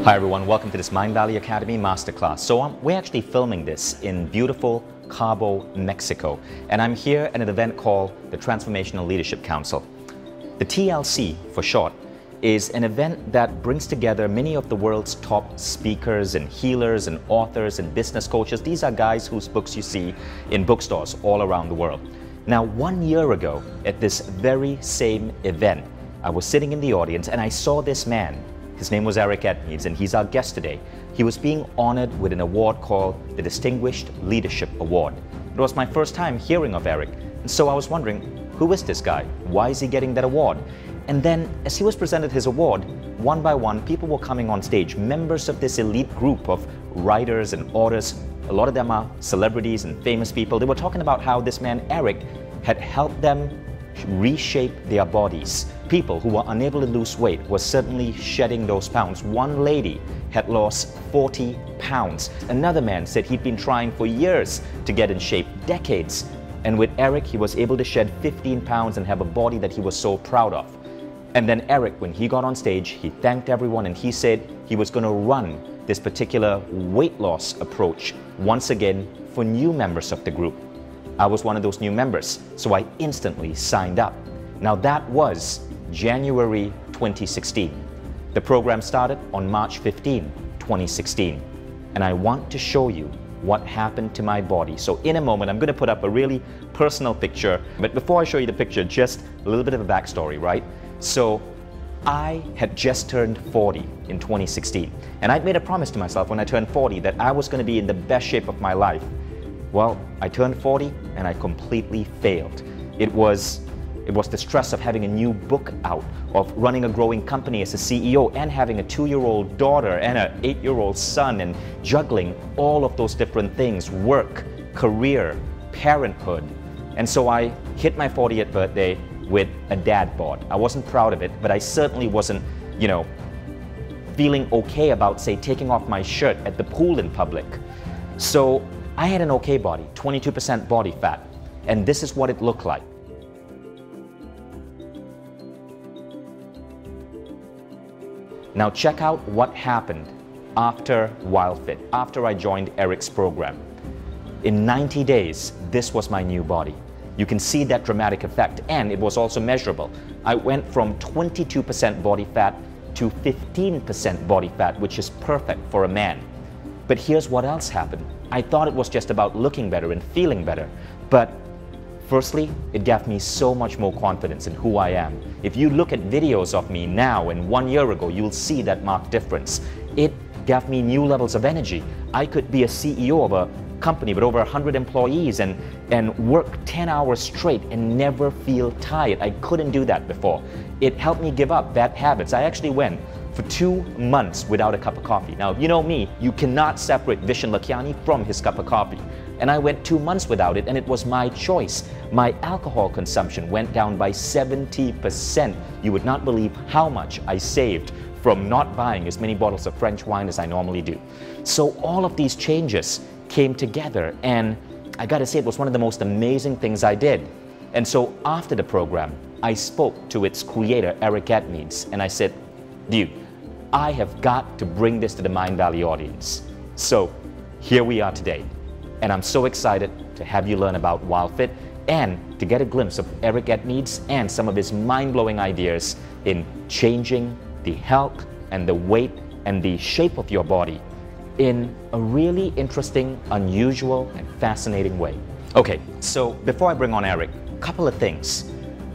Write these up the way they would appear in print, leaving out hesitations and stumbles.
Hi everyone, welcome to this Mindvalley Academy Masterclass. So we're actually filming this in beautiful Cabo, Mexico, and I'm here at an event called the Transformational Leadership Council. The TLC, for short, is an event that brings together many of the world's top speakers and healers and authors and business coaches. These are guys whose books you see in bookstores all around the world. Now, 1 year ago, at this very same event, I was sitting in the audience and I saw this man. His name was Edmeades, and he's our guest today. He was being honored with an award called the Distinguished Leadership Award. It was my first time hearing of Eric, and so I was wondering, who is this guy? Why is he getting that award? And then, as he was presented his award, one by one, people were coming on stage, members of this elite group of writers and authors. A lot of them are celebrities and famous people. They were talking about how this man, Eric, had helped them reshape their bodies. People who were unable to lose weight were certainly shedding those pounds. One lady had lost 40 pounds. Another man said he'd been trying for years to get in shape, decades. And with Eric, he was able to shed 15 pounds and have a body that he was so proud of. And then Eric, when he got on stage, he thanked everyone and he said he was going to run this particular weight loss approach once again for new members of the group. I was one of those new members, so I instantly signed up. Now that was January 2016. The program started on March 15, 2016. And I want to show you what happened to my body. So in a moment, I'm going to put up a really personal picture. But before I show you the picture, just a little bit of a backstory, right? So I had just turned 40 in 2016. And I'd made a promise to myself when I turned 40 that I was going to be in the best shape of my life. Well, I turned 40 and I completely failed. It was the stress of having a new book out, of running a growing company as a CEO and having a 2-year-old daughter and an 8-year-old son and juggling all of those different things, work, career, parenthood. And so I hit my 40th birthday with a dad bod. I wasn't proud of it, but I certainly wasn't, feeling okay about, say, taking off my shirt at the pool in public. So I had an okay body, 22% body fat, and this is what it looked like. Now check out what happened after WildFit, after I joined Eric's program. In 90 days, this was my new body. You can see that dramatic effect, and it was also measurable. I went from 22% body fat to 15% body fat, which is perfect for a man. But here's what else happened. I thought it was just about looking better and feeling better, but firstly, it gave me so much more confidence in who I am. If you look at videos of me now and 1 year ago, you'll see that marked difference. It gave me new levels of energy. I could be a CEO of a company with over 100 employees and work 10 hours straight and never feel tired. I couldn't do that before. It helped me give up bad habits. I actually went for 2 months without a cup of coffee. Now, you know me, you cannot separate Vishen Lakhiani from his cup of coffee. And I went 2 months without it, and it was my choice. My alcohol consumption went down by 70%. You would not believe how much I saved from not buying as many bottles of French wine as I normally do. So all of these changes came together, and I gotta say, it was one of the most amazing things I did. And so after the program, I spoke to its creator, Edmeades, and I said, dude, I have got to bring this to the Mindvalley audience. So here we are today. And I'm so excited to have you learn about WildFit and to get a glimpse of Edmeades and some of his mind-blowing ideas in changing the health and the weight and the shape of your body in a really interesting, unusual, and fascinating way. Okay, so before I bring on Eric, a couple of things.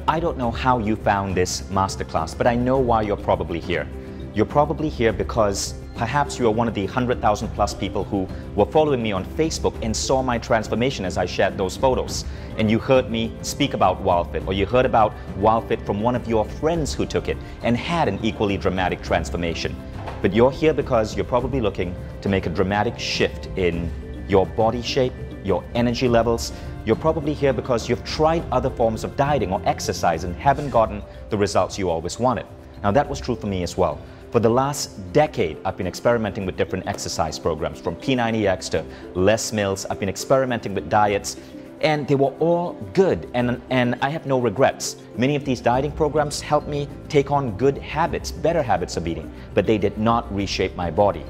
I don't know how you found this masterclass, but I know why you're probably here. You're probably here because perhaps you are one of the 100,000 plus people who were following me on Facebook and saw my transformation as I shared those photos. And you heard me speak about WildFit, or you heard about WildFit from one of your friends who took it and had an equally dramatic transformation. But you're here because you're probably looking to make a dramatic shift in your body shape, your energy levels. You're probably here because you've tried other forms of dieting or exercise and haven't gotten the results you always wanted. Now that was true for me as well. For the last decade, I've been experimenting with different exercise programs, from P90X to Les Mills. I've been experimenting with diets, and they were all good, and I have no regrets. Many of these dieting programs helped me take on good habits, better habits of eating, but they did not reshape my body.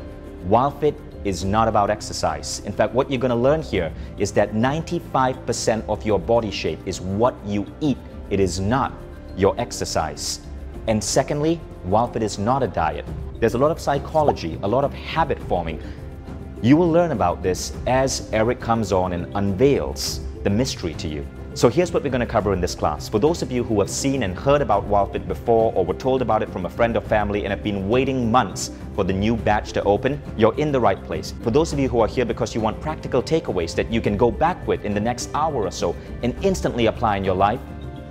WildFit is not about exercise. In fact, what you're going to learn here is that 95% of your body shape is what you eat. It is not your exercise. And secondly, WildFit is not a diet. There's a lot of psychology, a lot of habit forming. You will learn about this as Eric comes on and unveils the mystery to you. So here's what we're going to cover in this class. For those of you who have seen and heard about WildFit before, or were told about it from a friend or family and have been waiting months for the new batch to open, you're in the right place. For those of you who are here because you want practical takeaways that you can go back with in the next hour or so and instantly apply in your life,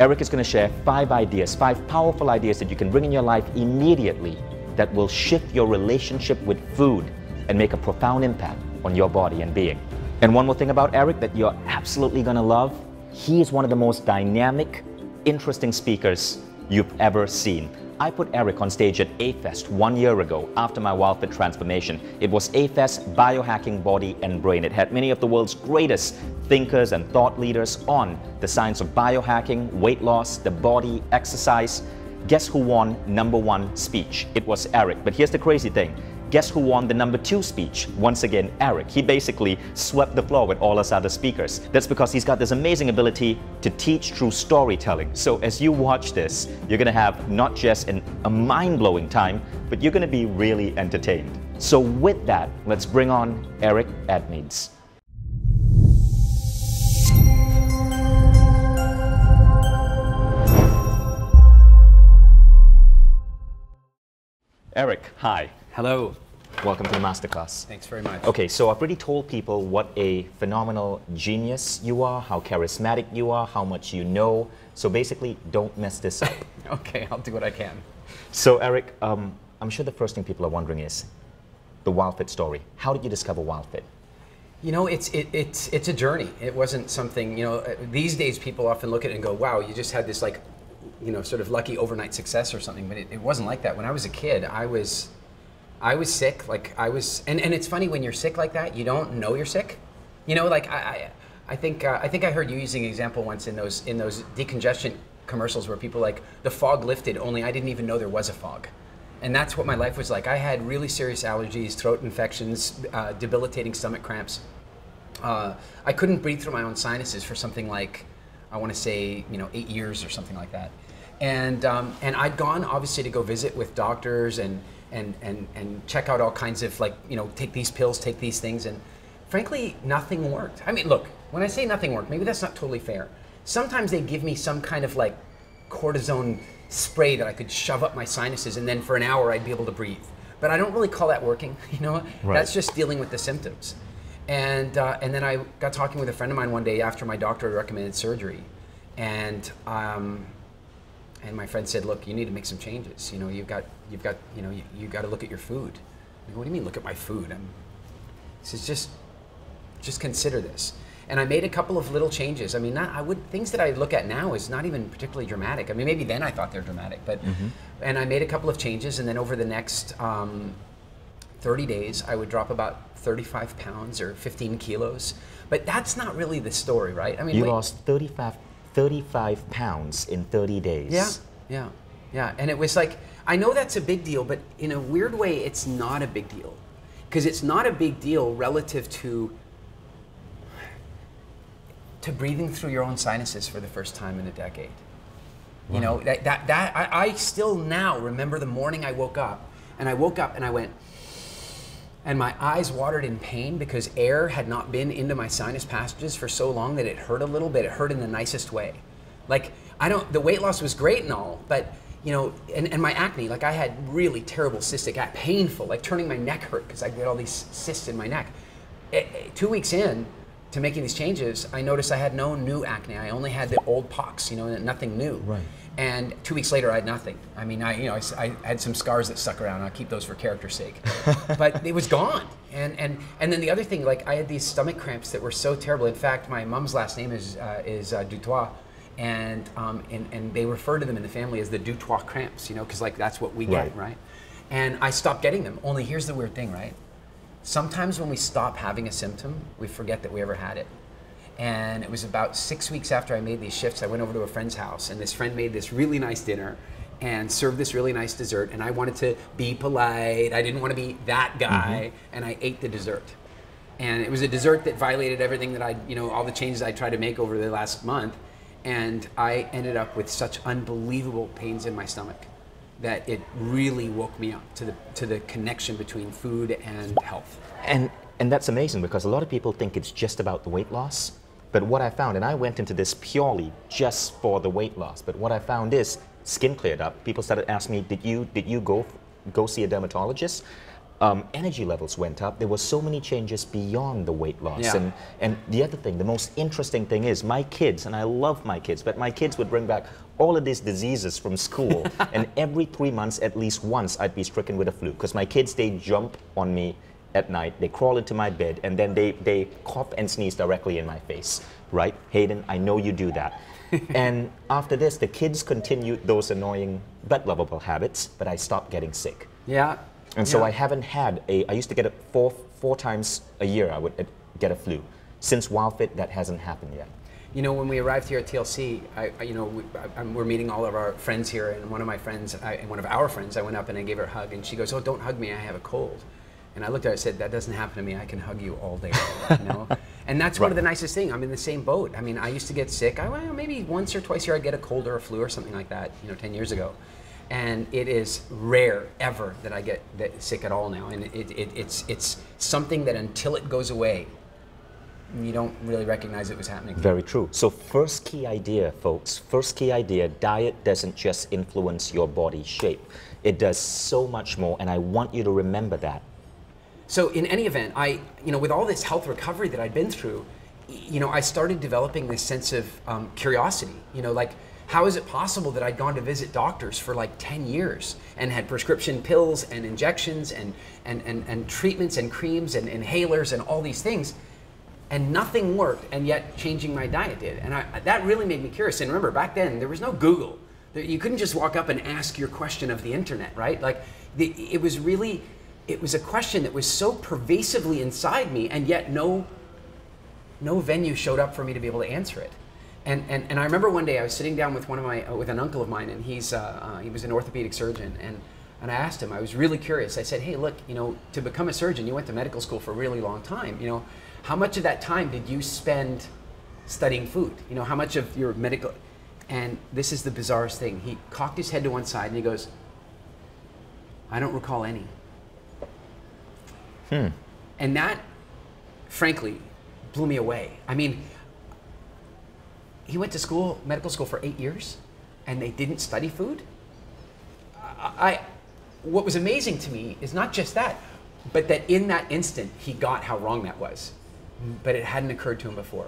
Eric is going to share 5 ideas, 5 powerful ideas that you can bring in your life immediately that will shift your relationship with food and make a profound impact on your body and being. And one more thing about Eric that you're absolutely going to love, he is one of the most dynamic, interesting speakers you've ever seen. I put Eric on stage at A-Fest 1 year ago after my WildFit transformation. It was A-Fest Biohacking Body and Brain. It had many of the world's greatest thinkers and thought leaders on the science of biohacking, weight loss, the body, exercise. Guess who won #1 speech? It was Eric. But here's the crazy thing. Guess who won the #2 speech? Once again, Eric. He basically swept the floor with all us other speakers. That's because he's got this amazing ability to teach through storytelling. So as you watch this, you're going to have not just a mind-blowing time, but you're going to be really entertained. So with that, let's bring on Eric Edmeades. Eric, hi. Hello. Welcome to the Masterclass. Thanks very much. Okay, so I've already told people what a phenomenal genius you are, how charismatic you are, how much you know. So basically, don't mess this up. Okay, I'll do what I can. So Eric, I'm sure the first thing people are wondering is the WildFit story. How did you discover WildFit? You know, it's a journey. It wasn't something, you know, these days people often look at it and go, wow, you just had this like, you know, sort of lucky overnight success or something, but it wasn't like that. When I was a kid, I was sick, like and it's funny when you're sick like that, you don't know you're sick. You know, like I think I heard you using an example once in those decongestion commercials where people like, the fog lifted, only I didn't even know there was a fog. And that's what my life was like. I had really serious allergies, throat infections, debilitating stomach cramps. I couldn't breathe through my own sinuses for something like, I want to say, you know, 8 years or something like that. And I'd gone obviously to go visit with doctors and check out all kinds of, like, you know, take these pills, take these things, and frankly, nothing worked. I mean, look, when I say nothing worked, maybe that's not totally fair. Sometimes they give me some kind of like cortisone spray that I could shove up my sinuses, and then for an hour I'd be able to breathe. But I don't really call that working, you know? Right. That's just dealing with the symptoms. And then I got talking with a friend of mine one day after my doctor recommended surgery, and my friend said, "Look, you need to make some changes. You know, you got to look at your food." I go, "What do you mean, look at my food?" He says, "Just consider this." And I made a couple of little changes. I mean, things that I look at now is not even particularly dramatic. I mean, maybe then I thought they're dramatic, but and I made a couple of changes, and then over the next 30 days, I would drop about 35 pounds or 15 kilos. But that's not really the story, right? I mean, you lost 35 pounds in 30 days. Yeah. And it was like, I know that's a big deal, but in a weird way, it's not a big deal. Because it's not a big deal relative to breathing through your own sinuses for the first time in a decade. Wow. You know, I still now remember the morning I woke up and I went, and my eyes watered in pain because air had not been into my sinus passages for so long that it hurt a little bit. It hurt in the nicest way. Like, the weight loss was great and all, but, you know, and my acne, like I had really terrible cystic acne, painful, like turning my neck hurt because I get all these cysts in my neck. 2 weeks in to making these changes, I noticed I had no new acne. I only had the old pox, you know, nothing new. Right. And 2 weeks later, I had nothing. I mean, I had some scars that stuck around. I'll keep those for character's sake. But it was gone. And then the other thing, like I had these stomach cramps that were so terrible. In fact, my mom's last name is Dutoit, and they refer to them in the family as the Dutoit cramps, you know, because like that's what we get, right? And I stopped getting them. Only here's the weird thing, right? Sometimes when we stop having a symptom, we forget that we ever had it. And it was about 6 weeks after I made these shifts, I went over to a friend's house, and this friend made this really nice dinner and served this really nice dessert, and I wanted to be polite. I didn't want to be that guy, and I ate the dessert. And it was a dessert that violated everything that I, all the changes I tried to make over the last month, and I ended up with such unbelievable pains in my stomach that it really woke me up to the connection between food and health. And that's amazing, because a lot of people think it's just about the weight loss. But what I found, and I went into this purely just for the weight loss, but what I found is skin cleared up. People started asking me, did you go see a dermatologist? Energy levels went up. There were so many changes beyond the weight loss. Yeah. And the other thing, the most interesting thing is my kids, and I love my kids, but my kids would bring back all of these diseases from school. And every 3 months, at least once, I'd be stricken with a flu, because my kids, they jump on me at night, they crawl into my bed, and then they cough and sneeze directly in my face, right? Hayden, I know you do that. And after this, the kids continued those annoying but lovable habits, but I stopped getting sick. Yeah. And so I haven't had I used to get it four times a year, I would get a flu. Since WildFit, that hasn't happened yet. When we arrived here at TLC, we're meeting all of our friends here, and one of our friends, I went up and I gave her a hug, and she goes, "Oh, don't hug me, I have a cold." And I looked at her and said, "That doesn't happen to me. I can hug you all day long." And that's one of the nicest things. I'm in the same boat. I mean, I used to get sick. Maybe once or twice a year I'd get a cold or a flu or something like that, 10 years ago. And it is rare ever that I get sick at all now. And it's something that until it goes away, you don't really recognize it was happening. Very true. So first key idea, folks, diet doesn't just influence your body shape. It does so much more, and I want you to remember that. So in any event, with all this health recovery that I'd been through, I started developing this sense of curiosity. How is it possible that I'd gone to visit doctors for like 10 years and had prescription pills and injections and treatments and creams and inhalers and all these things, and nothing worked, and yet changing my diet did. And that really made me curious. And remember, back then, there was no Google. You couldn't just walk up and ask your question of the internet, right? It was a question that was so pervasively inside me, and yet no venue showed up for me to be able to answer it. And I remember one day I was sitting down with with an uncle of mine, and he was an orthopedic surgeon, and I asked him, I was really curious. I said, "Hey, look, to become a surgeon, you went to medical school for a really long time. How much of that time did you spend studying food? How much of your medical?" And this is the bizarrest thing. He cocked his head to one side and he goes, "I don't recall any." And that, frankly, blew me away. I mean, he went to medical school for 8 years, and they didn't study food? What was amazing to me is not just that, but that in that instant, he got how wrong that was. But it hadn't occurred to him before.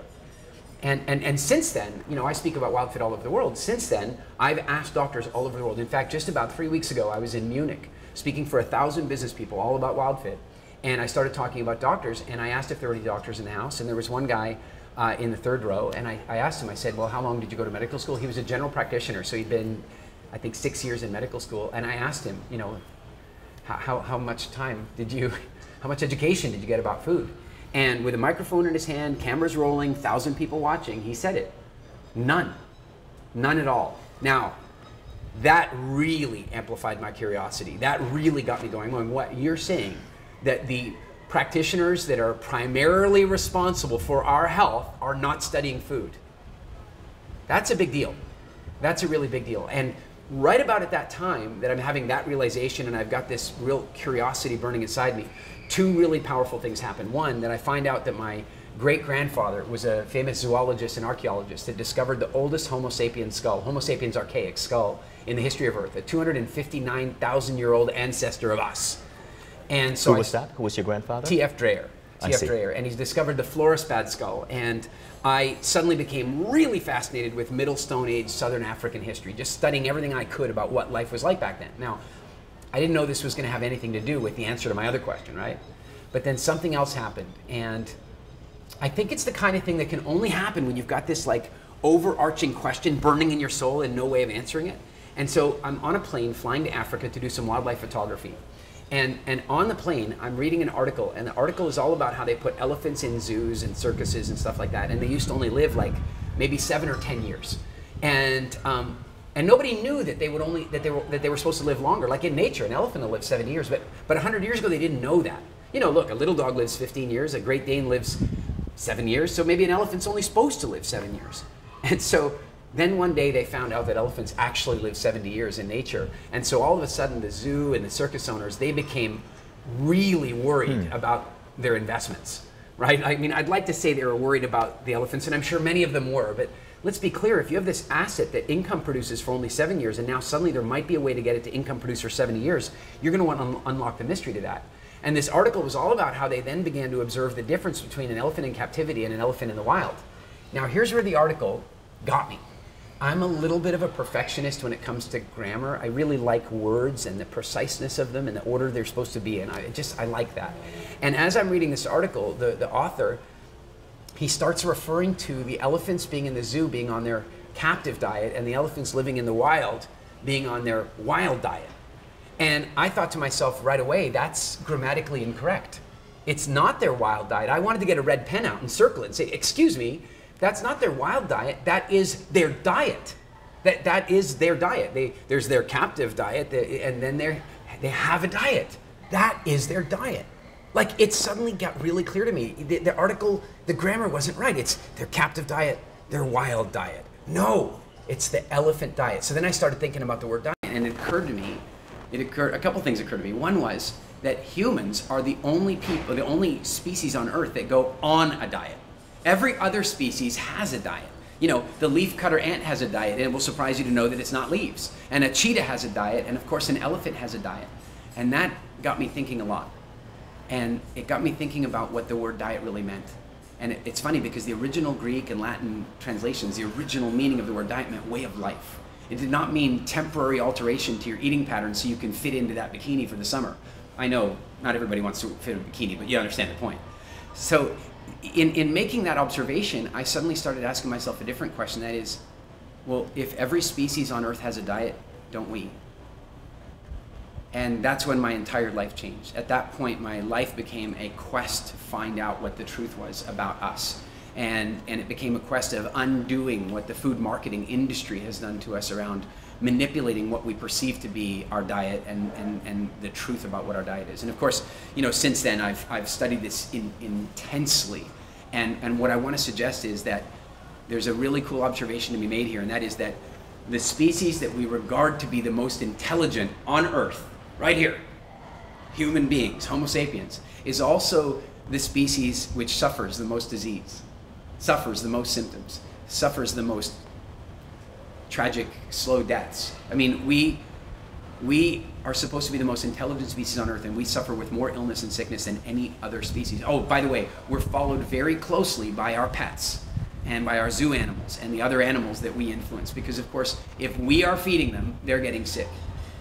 And since then, I speak about WildFit all over the world. Since then, I've asked doctors all over the world. In fact, just about 3 weeks ago, I was in Munich speaking for 1,000 business people all about WildFit. And I started talking about doctors, and I asked if there were any doctors in the house, and there was one guy in the third row, and I asked him, I said, "Well, how long did you go to medical school?" He was a general practitioner, so he'd been, I think, 6 years in medical school, and I asked him, how much education did you get about food? And with a microphone in his hand, cameras rolling, 1,000 people watching, he said it. None at all. Now, that really amplified my curiosity. That really got me going, what you're saying, that the practitioners that are primarily responsible for our health are not studying food. That's a big deal. That's a really big deal. And right about at that time that I'm having that realization and I've got this real curiosity burning inside me, two really powerful things happen. One, that I find out that my great-grandfather was a famous zoologist and archaeologist that discovered the oldest Homo sapiens skull, Homo sapiens archaic skull, in the history of Earth, a 259,000-year-old ancestor of us. And so Who was that? Who was your grandfather? T.F. Dreyer. T.F. Dreyer. And he's discovered the Florisbad skull. And I suddenly became really fascinated with Middle Stone Age Southern African history, just studying everything I could about what life was like back then. Now, I didn't know this was going to have anything to do with the answer to my other question, right? But then something else happened. And I think it's the kind of thing that can only happen when you've got this like overarching question burning in your soul and no way of answering it. And so I'm on a plane flying to Africa to do some wildlife photography. And on the plane, I'm reading an article, and the article is all about how they put elephants in zoos and circuses and stuff like that, and they used to only live like maybe 7 or 10 years, and nobody knew that they would only that they were supposed to live longer. Like in nature, an elephant will live 70 years, but 100 years ago they didn't know that. You know, look, a little dog lives 15 years, a Great Dane lives 7 years, so maybe an elephant's only supposed to live 7 years, and so. Then one day they found out that elephants actually live 70 years in nature. And so all of a sudden the zoo and the circus owners, they became really worried about their investments, right? I mean, I'd like to say they were worried about the elephants, and I'm sure many of them were, but let's be clear, if you have this asset that income produces for only 7 years, and now suddenly there might be a way to get it to income produce for 70 years, you're gonna want to unlock the mystery to that. And this article was all about how they then began to observe the difference between an elephant in captivity and an elephant in the wild. Now here's where the article got me. I'm a little bit of a perfectionist when it comes to grammar. I really like words and the preciseness of them and the order they're supposed to be in. I like that. And as I'm reading this article, the author, he starts referring to the elephants being in the zoo being on their captive diet and the elephants living in the wild being on their wild diet. And I thought to myself right away, that's grammatically incorrect. It's not their wild diet. I wanted to get a red pen out and circle it and say, excuse me, that's not their wild diet, that is their diet. That is their diet. There's their captive diet, and then they have a diet. That is their diet. Like, it suddenly got really clear to me. The article, the grammar wasn't right. It's their captive diet, their wild diet. No, it's the elephant diet. So then I started thinking about the word diet, and it occurred to me, a couple things occurred to me. One was that humans are the only people, the only species on Earth that go on a diet. Every other species has a diet. You know, the leafcutter ant has a diet, and it will surprise you to know that it's not leaves. And a cheetah has a diet, and of course an elephant has a diet. And that got me thinking a lot. And it got me thinking about what the word diet really meant. And it's funny because the original Greek and Latin translations, the original meaning of the word diet meant way of life. It did not mean temporary alteration to your eating pattern so you can fit into that bikini for the summer. I know not everybody wants to fit in a bikini, but you understand the point. So in making that observation, I suddenly started asking myself a different question. That is, well, if every species on Earth has a diet, don't we? And that's when my entire life changed. At that point, my life became a quest to find out what the truth was about us. And it became a quest of undoing what the food marketing industry has done to us around manipulating what we perceive to be our diet and the truth about what our diet is. And of course, you know, since then I've studied this intensely. And what I want to suggest is that there's a really cool observation to be made here, and that is that the species that we regard to be the most intelligent on Earth, right here, human beings, Homo sapiens, is also the species which suffers the most disease, suffers the most symptoms, suffers the most tragic, slow deaths. I mean, we are supposed to be the most intelligent species on Earth, and we suffer with more illness and sickness than any other species. Oh, by the way, we're followed very closely by our pets and by our zoo animals and the other animals that we influence, because of course, if we are feeding them, they're getting sick.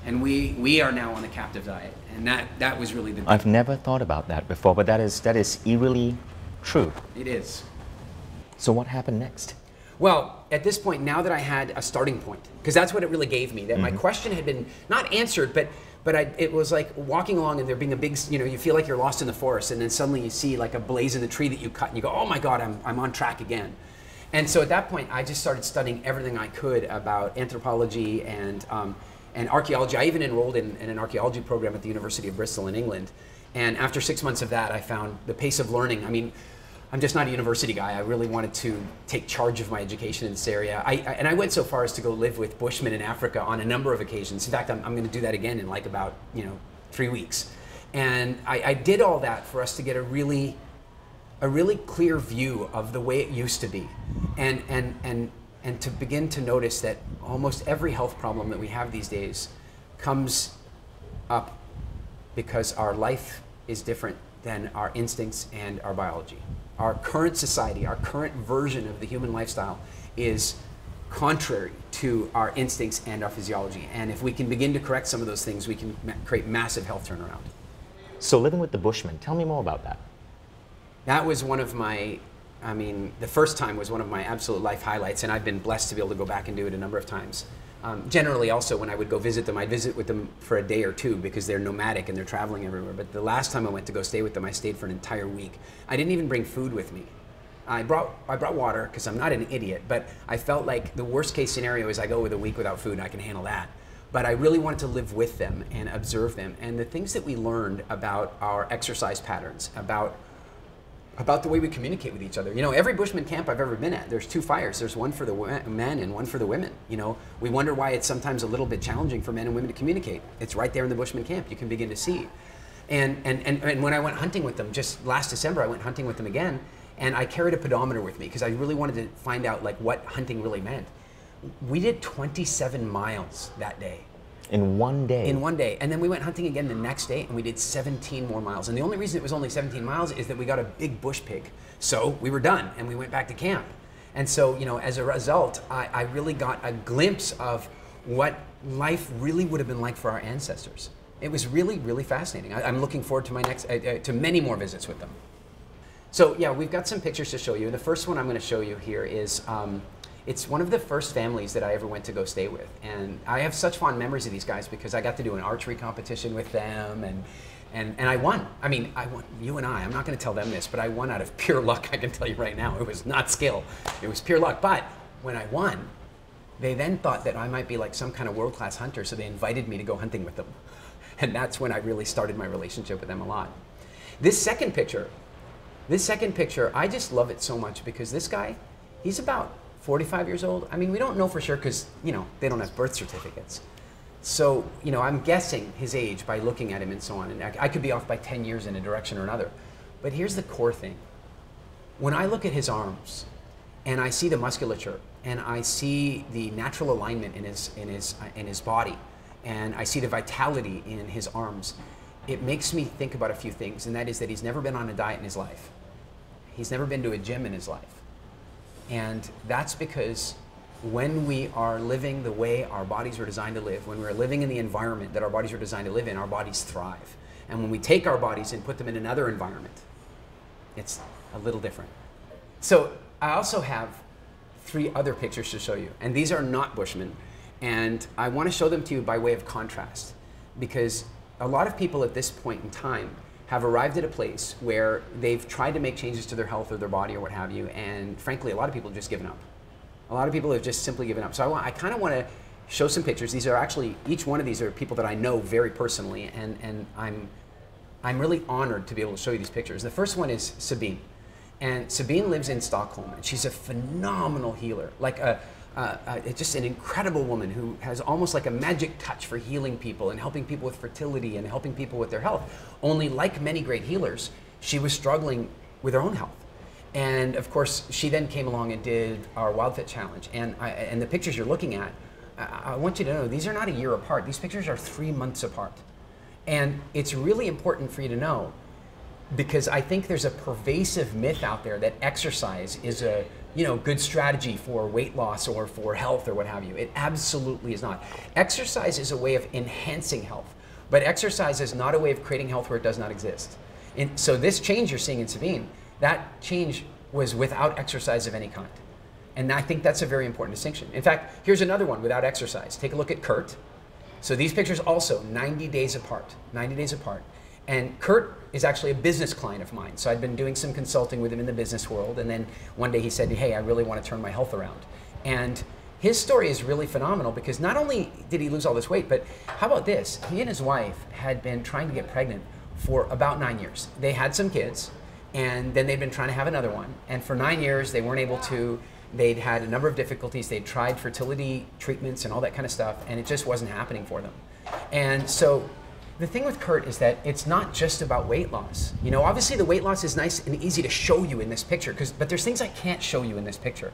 And we are now on a captive diet, and that was really the... I've never thought about that before, but that is eerily true. It is. So what happened next? Well, at this point, now that I had a starting point, because that's what it really gave me, that my question had been not answered, but it was like walking along and there being a big, you know, you feel like you're lost in the forest, and then suddenly you see like a blaze in the tree that you cut, and you go, oh my God, I'm on track again. And so at that point, I just started studying everything I could about anthropology and archaeology. I even enrolled in an archaeology program at the University of Bristol in England. And after 6 months of that, I found the pace of learning. I mean, I'm just not a university guy. I really wanted to take charge of my education in this area. And I went so far as to go live with Bushmen in Africa on a number of occasions. In fact, I'm going to do that again in like about 3 weeks. And I did all that for us to get a really clear view of the way it used to be, and to begin to notice that almost every health problem that we have these days comes up because our life is different than our instincts and our biology. Our current society, our current version of the human lifestyle is contrary to our instincts and our physiology. And if we can begin to correct some of those things, we can create massive health turnaround. So living with the Bushmen, tell me more about that. That was one of my, the first time was one of my absolute life highlights, and I've been blessed to be able to go back and do it a number of times. Generally also when I would go visit them, I'd visit with them for a day or two because they're nomadic and they're traveling everywhere. But the last time I went to go stay with them, I stayed for an entire week. I didn't even bring food with me. I brought water because I'm not an idiot, but I felt like the worst case scenario is I go with a week without food and I can handle that. But I really wanted to live with them and observe them. And the things that we learned about our exercise patterns, about the way we communicate with each other. You know, every Bushman camp I've ever been at, there's two fires. There's one for the men and one for the women. You know, we wonder why it's sometimes a little bit challenging for men and women to communicate. It's right there in the Bushman camp. You can begin to see. And when I went hunting with them, just last December, I went hunting with them again, and I carried a pedometer with me because I really wanted to find out like what hunting really meant. We did 27 miles that day. In one day? In one day. And then we went hunting again the next day and we did 17 more miles. And the only reason it was only 17 miles is that we got a big bush pig. So we were done and we went back to camp. And so, you know, as a result, I really got a glimpse of what life really would have been like for our ancestors. It was really, really fascinating. I'm looking forward to my next, to many more visits with them. So yeah, we've got some pictures to show you. The first one I'm going to show you here is, it's one of the first families that I ever went to go stay with. And I have such fond memories of these guys because I got to do an archery competition with them and I won. I mean, I won, you and I'm not gonna tell them this, but I won out of pure luck, I can tell you right now. It was not skill, it was pure luck. But when I won, they then thought that I might be like some kind of world-class hunter, so they invited me to go hunting with them. And that's when I really started my relationship with them a lot. This second picture, I just love it so much because this guy, he's about 45 years old. I mean, we don't know for sure because, you know, they don't have birth certificates. So, you know, I'm guessing his age by looking at him and so on. And I could be off by 10 years in a direction or another. But here's the core thing. When I look at his arms and I see the musculature and I see the natural alignment in his body and I see the vitality in his arms, it makes me think about a few things. And that is that he's never been on a diet in his life. He's never been to a gym in his life. And that's because when we are living the way our bodies were designed to live, when we're living in the environment that our bodies were designed to live in, our bodies thrive. And when we take our bodies and put them in another environment, it's a little different. So I also have 3 other pictures to show you. And these are not Bushmen. And I want to show them to you by way of contrast. Because a lot of people at this point in time have arrived at a place where they've tried to make changes to their health or their body or what have you, and frankly, a lot of people have just given up. A lot of people have just simply given up. So I kind of want to show some pictures. These are actually, each one of these are people that I know very personally, and I'm really honored to be able to show you these pictures. The first one is Sabine. And Sabine lives in Stockholm, and she's a phenomenal healer, like just an incredible woman who has almost like a magic touch for healing people and helping people with fertility and helping people with their health. Only like many great healers, she was struggling with her own health. And of course, she then came along and did our WildFit Challenge. And the pictures you're looking at, I want you to know, these are not a year apart. These pictures are 3 months apart. And it's really important for you to know, because I think there's a pervasive myth out there that exercise is a good strategy for weight loss or for health or what have you. It absolutely is not. Exercise is a way of enhancing health, but exercise is not a way of creating health where it does not exist. And so this change you're seeing in Sabine, that change was without exercise of any kind. And I think that's a very important distinction. In fact, here's another one without exercise. Take a look at Kurt. So these pictures also 90 days apart, 90 days apart. And Kurt is actually a business client of mine. So I'd been doing some consulting with him in the business world. And then one day he said, hey, I really want to turn my health around. And his story is really phenomenal because not only did he lose all this weight, but how about this? He and his wife had been trying to get pregnant for about 9 years. They had some kids, and then they'd been trying to have another one. And for 9 years, they weren't able to. They'd had a number of difficulties. They'd tried fertility treatments and all that kind of stuff, and it just wasn't happening for them. And so the thing with Kurt is that it's not just about weight loss. You know, obviously the weight loss is nice and easy to show you in this picture, but there's things I can't show you in this picture.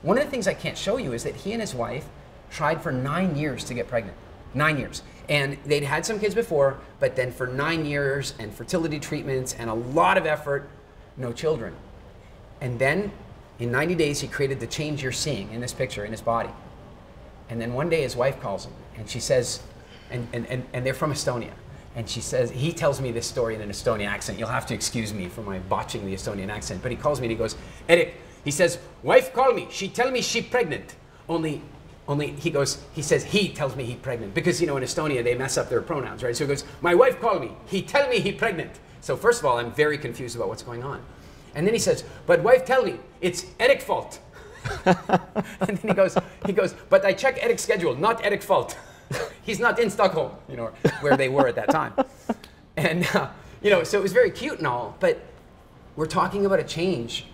One of the things I can't show you is that he and his wife tried for 9 years to get pregnant. 9 years. And they'd had some kids before, but then for 9 years and fertility treatments and a lot of effort, no children. And then in 90 days, he created the change you're seeing in this picture in his body. And then one day his wife calls him and she says, and they're from Estonia. And she says, he tells me this story in an Estonian accent. You'll have to excuse me for my botching the Estonian accent. But he calls me and he goes, Eric, he says, wife call me. She tell me she pregnant. Only Only he says he tells me he's pregnant. Because, in Estonia, they mess up their pronouns, right? So he goes, my wife called me. He tell me he pregnant. So first of all, I'm very confused about what's going on. And then he says, but wife tell me, it's Eric fault. And then he goes, but I check Eric's schedule, not Eric fault. He's not in Stockholm, where they were at that time. And, so it was very cute and all, but we're talking about a change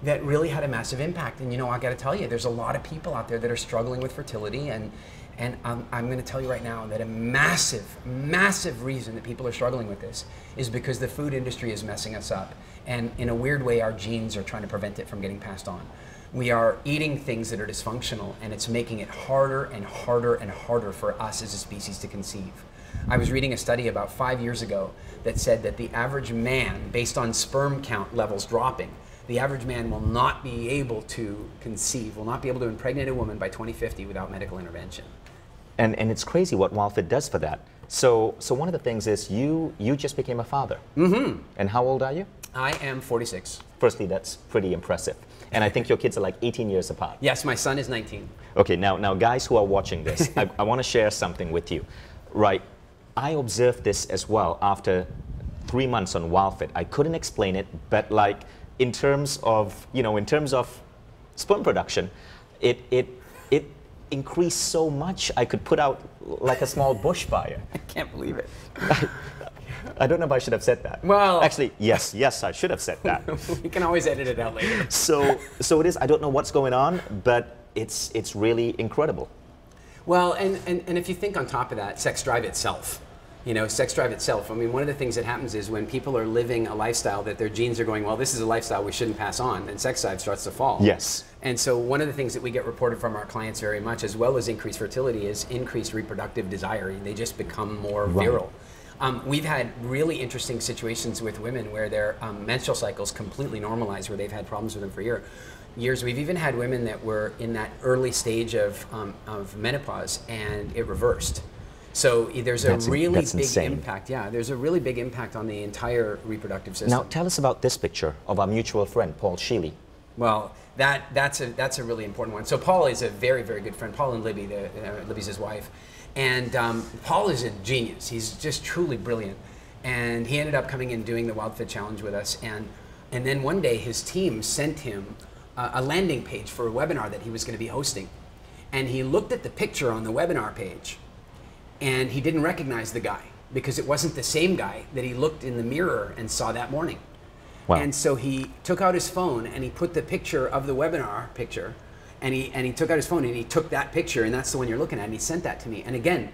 that really had a massive impact. And, I got to tell you, there's a lot of people out there that are struggling with fertility. And I'm going to tell you right now that a massive, massive reason that people are struggling with this is because the food industry is messing us up. And in a weird way, our genes are trying to prevent it from getting passed on. We are eating things that are dysfunctional, and it's making it harder and harder and harder for us as a species to conceive. I was reading a study about 5 years ago that said that the average man, based on sperm count levels dropping, the average man will not be able to conceive, will not be able to impregnate a woman by 2050 without medical intervention. And it's crazy what WildFit does for that. So one of the things is you just became a father. Mm-hmm. And how old are you? I am 46. Firstly, that's pretty impressive. And I think your kids are like 18 years apart. Yes, my son is 19. Okay, now guys who are watching this, I want to share something with you. Right, I observed this as well after 3 months on WildFit. I couldn't explain it, but like in terms of sperm production, it increased so much I could put out like a small bushfire. I can't believe it. I don't know if I should have said that. Well, actually, yes, I should have said that. We can always edit it out later. So it is. I don't know what's going on, but it's really incredible. Well, and if you think on top of that, sex drive itself. Sex drive itself. I mean, one of the things that happens is when people are living a lifestyle that their genes are going, well, this is a lifestyle we shouldn't pass on, then sex drive starts to fall. Yes. And so one of the things that we get reported from our clients very much, as well as increased fertility, is increased reproductive desire. They just become more virile. We've had really interesting situations with women where their menstrual cycles completely normalized, where they've had problems with them for years. We've even had women that were in that early stage of menopause, and it reversed. So there's a really big impact. Yeah, there's a really big impact on the entire reproductive system. Now tell us about this picture of our mutual friend, Paul Sheely. Well, that's a really important one. So Paul is a very, very good friend. Paul and Libby, Libby's his wife. And Paul is a genius. He's just truly brilliant. And he ended up coming and doing the WildFit Challenge with us. And then one day his team sent him a landing page for a webinar that he was going to be hosting. And he looked at the picture on the webinar page, and he didn't recognize the guy because it wasn't the same guy that he looked in the mirror and saw that morning. Wow. And so he took out his phone and he put the picture of the webinar picture, and he took out his phone and he took that picture, and that's the one you're looking at, and he sent that to me. And again,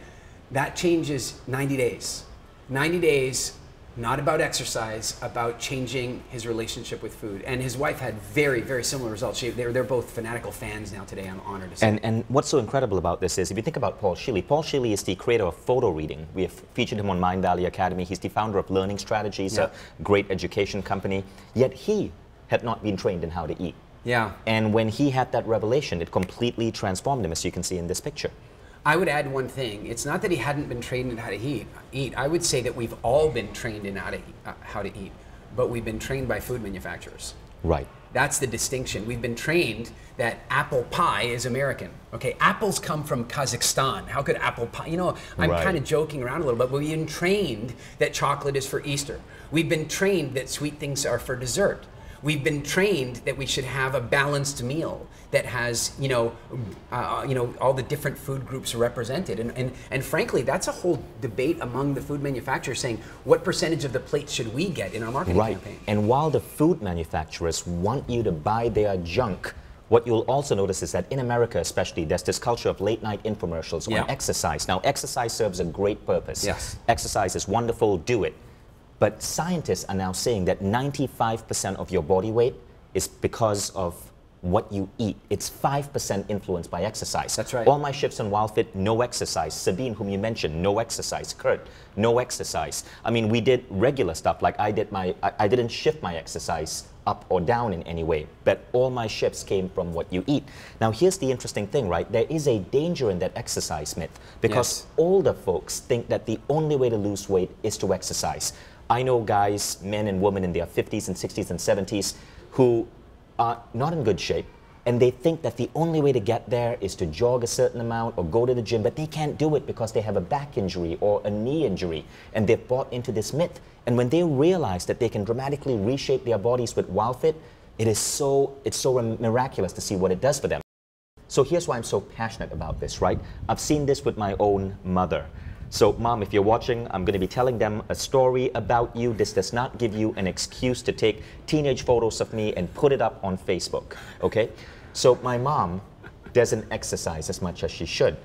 that changes 90 days. 90 days, not about exercise, about changing his relationship with food. And his wife had very, very similar results. They're both fanatical fans now today, I'm honored to say. And what's so incredible about this is, if you think about Paul Sheely is the creator of photo reading. We have featured him on Mindvalley Academy. He's the founder of Learning Strategies, a great education company. Yet he had not been trained in how to eat. Yeah. And when he had that revelation, it completely transformed him, as you can see in this picture. I would add one thing. It's not that he hadn't been trained in how to eat. I would say that we've all been trained in how to eat, but we've been trained by food manufacturers. Right. That's the distinction. We've been trained that apple pie is American. Okay, apples come from Kazakhstan. How could apple pie, I'm kind of joking around a little bit, but we've been trained that chocolate is for Easter. We've been trained that sweet things are for dessert. We've been trained that we should have a balanced meal that has, all the different food groups represented. And frankly, that's a whole debate among the food manufacturers saying, what percentage of the plate should we get in our marketing campaign? And while the food manufacturers want you to buy their junk, what you'll also notice is that in America especially, there's this culture of late night infomercials on exercise. Now, exercise serves a great purpose. Yes. Exercise is wonderful, do it. But scientists are now saying that 95% of your body weight is because of what you eat. It's 5% influenced by exercise. That's right. All my shifts on WildFit, no exercise. Sabine, whom you mentioned, no exercise. Kurt, no exercise. I mean, we did regular stuff, like I didn't shift my exercise up or down in any way, but all my shifts came from what you eat. Now, here's the interesting thing, right? There is a danger in that exercise myth, because older folks think that the only way to lose weight is to exercise. I know guys, men and women in their 50s and 60s and 70s who are not in good shape, And they think that the only way to get there is to jog a certain amount or go to the gym, but they can't do it because they have a back injury or a knee injury, and they've bought into this myth. And when they realize that they can dramatically reshape their bodies with WildFit, it's so miraculous to see what it does for them. So here's why I'm so passionate about this, right? I've seen this with my own mother. So Mom, if you're watching, I'm going to be telling them a story about you. This does not give you an excuse to take teenage photos of me and put it up on Facebook, okay? So my mom doesn't exercise as much as she should.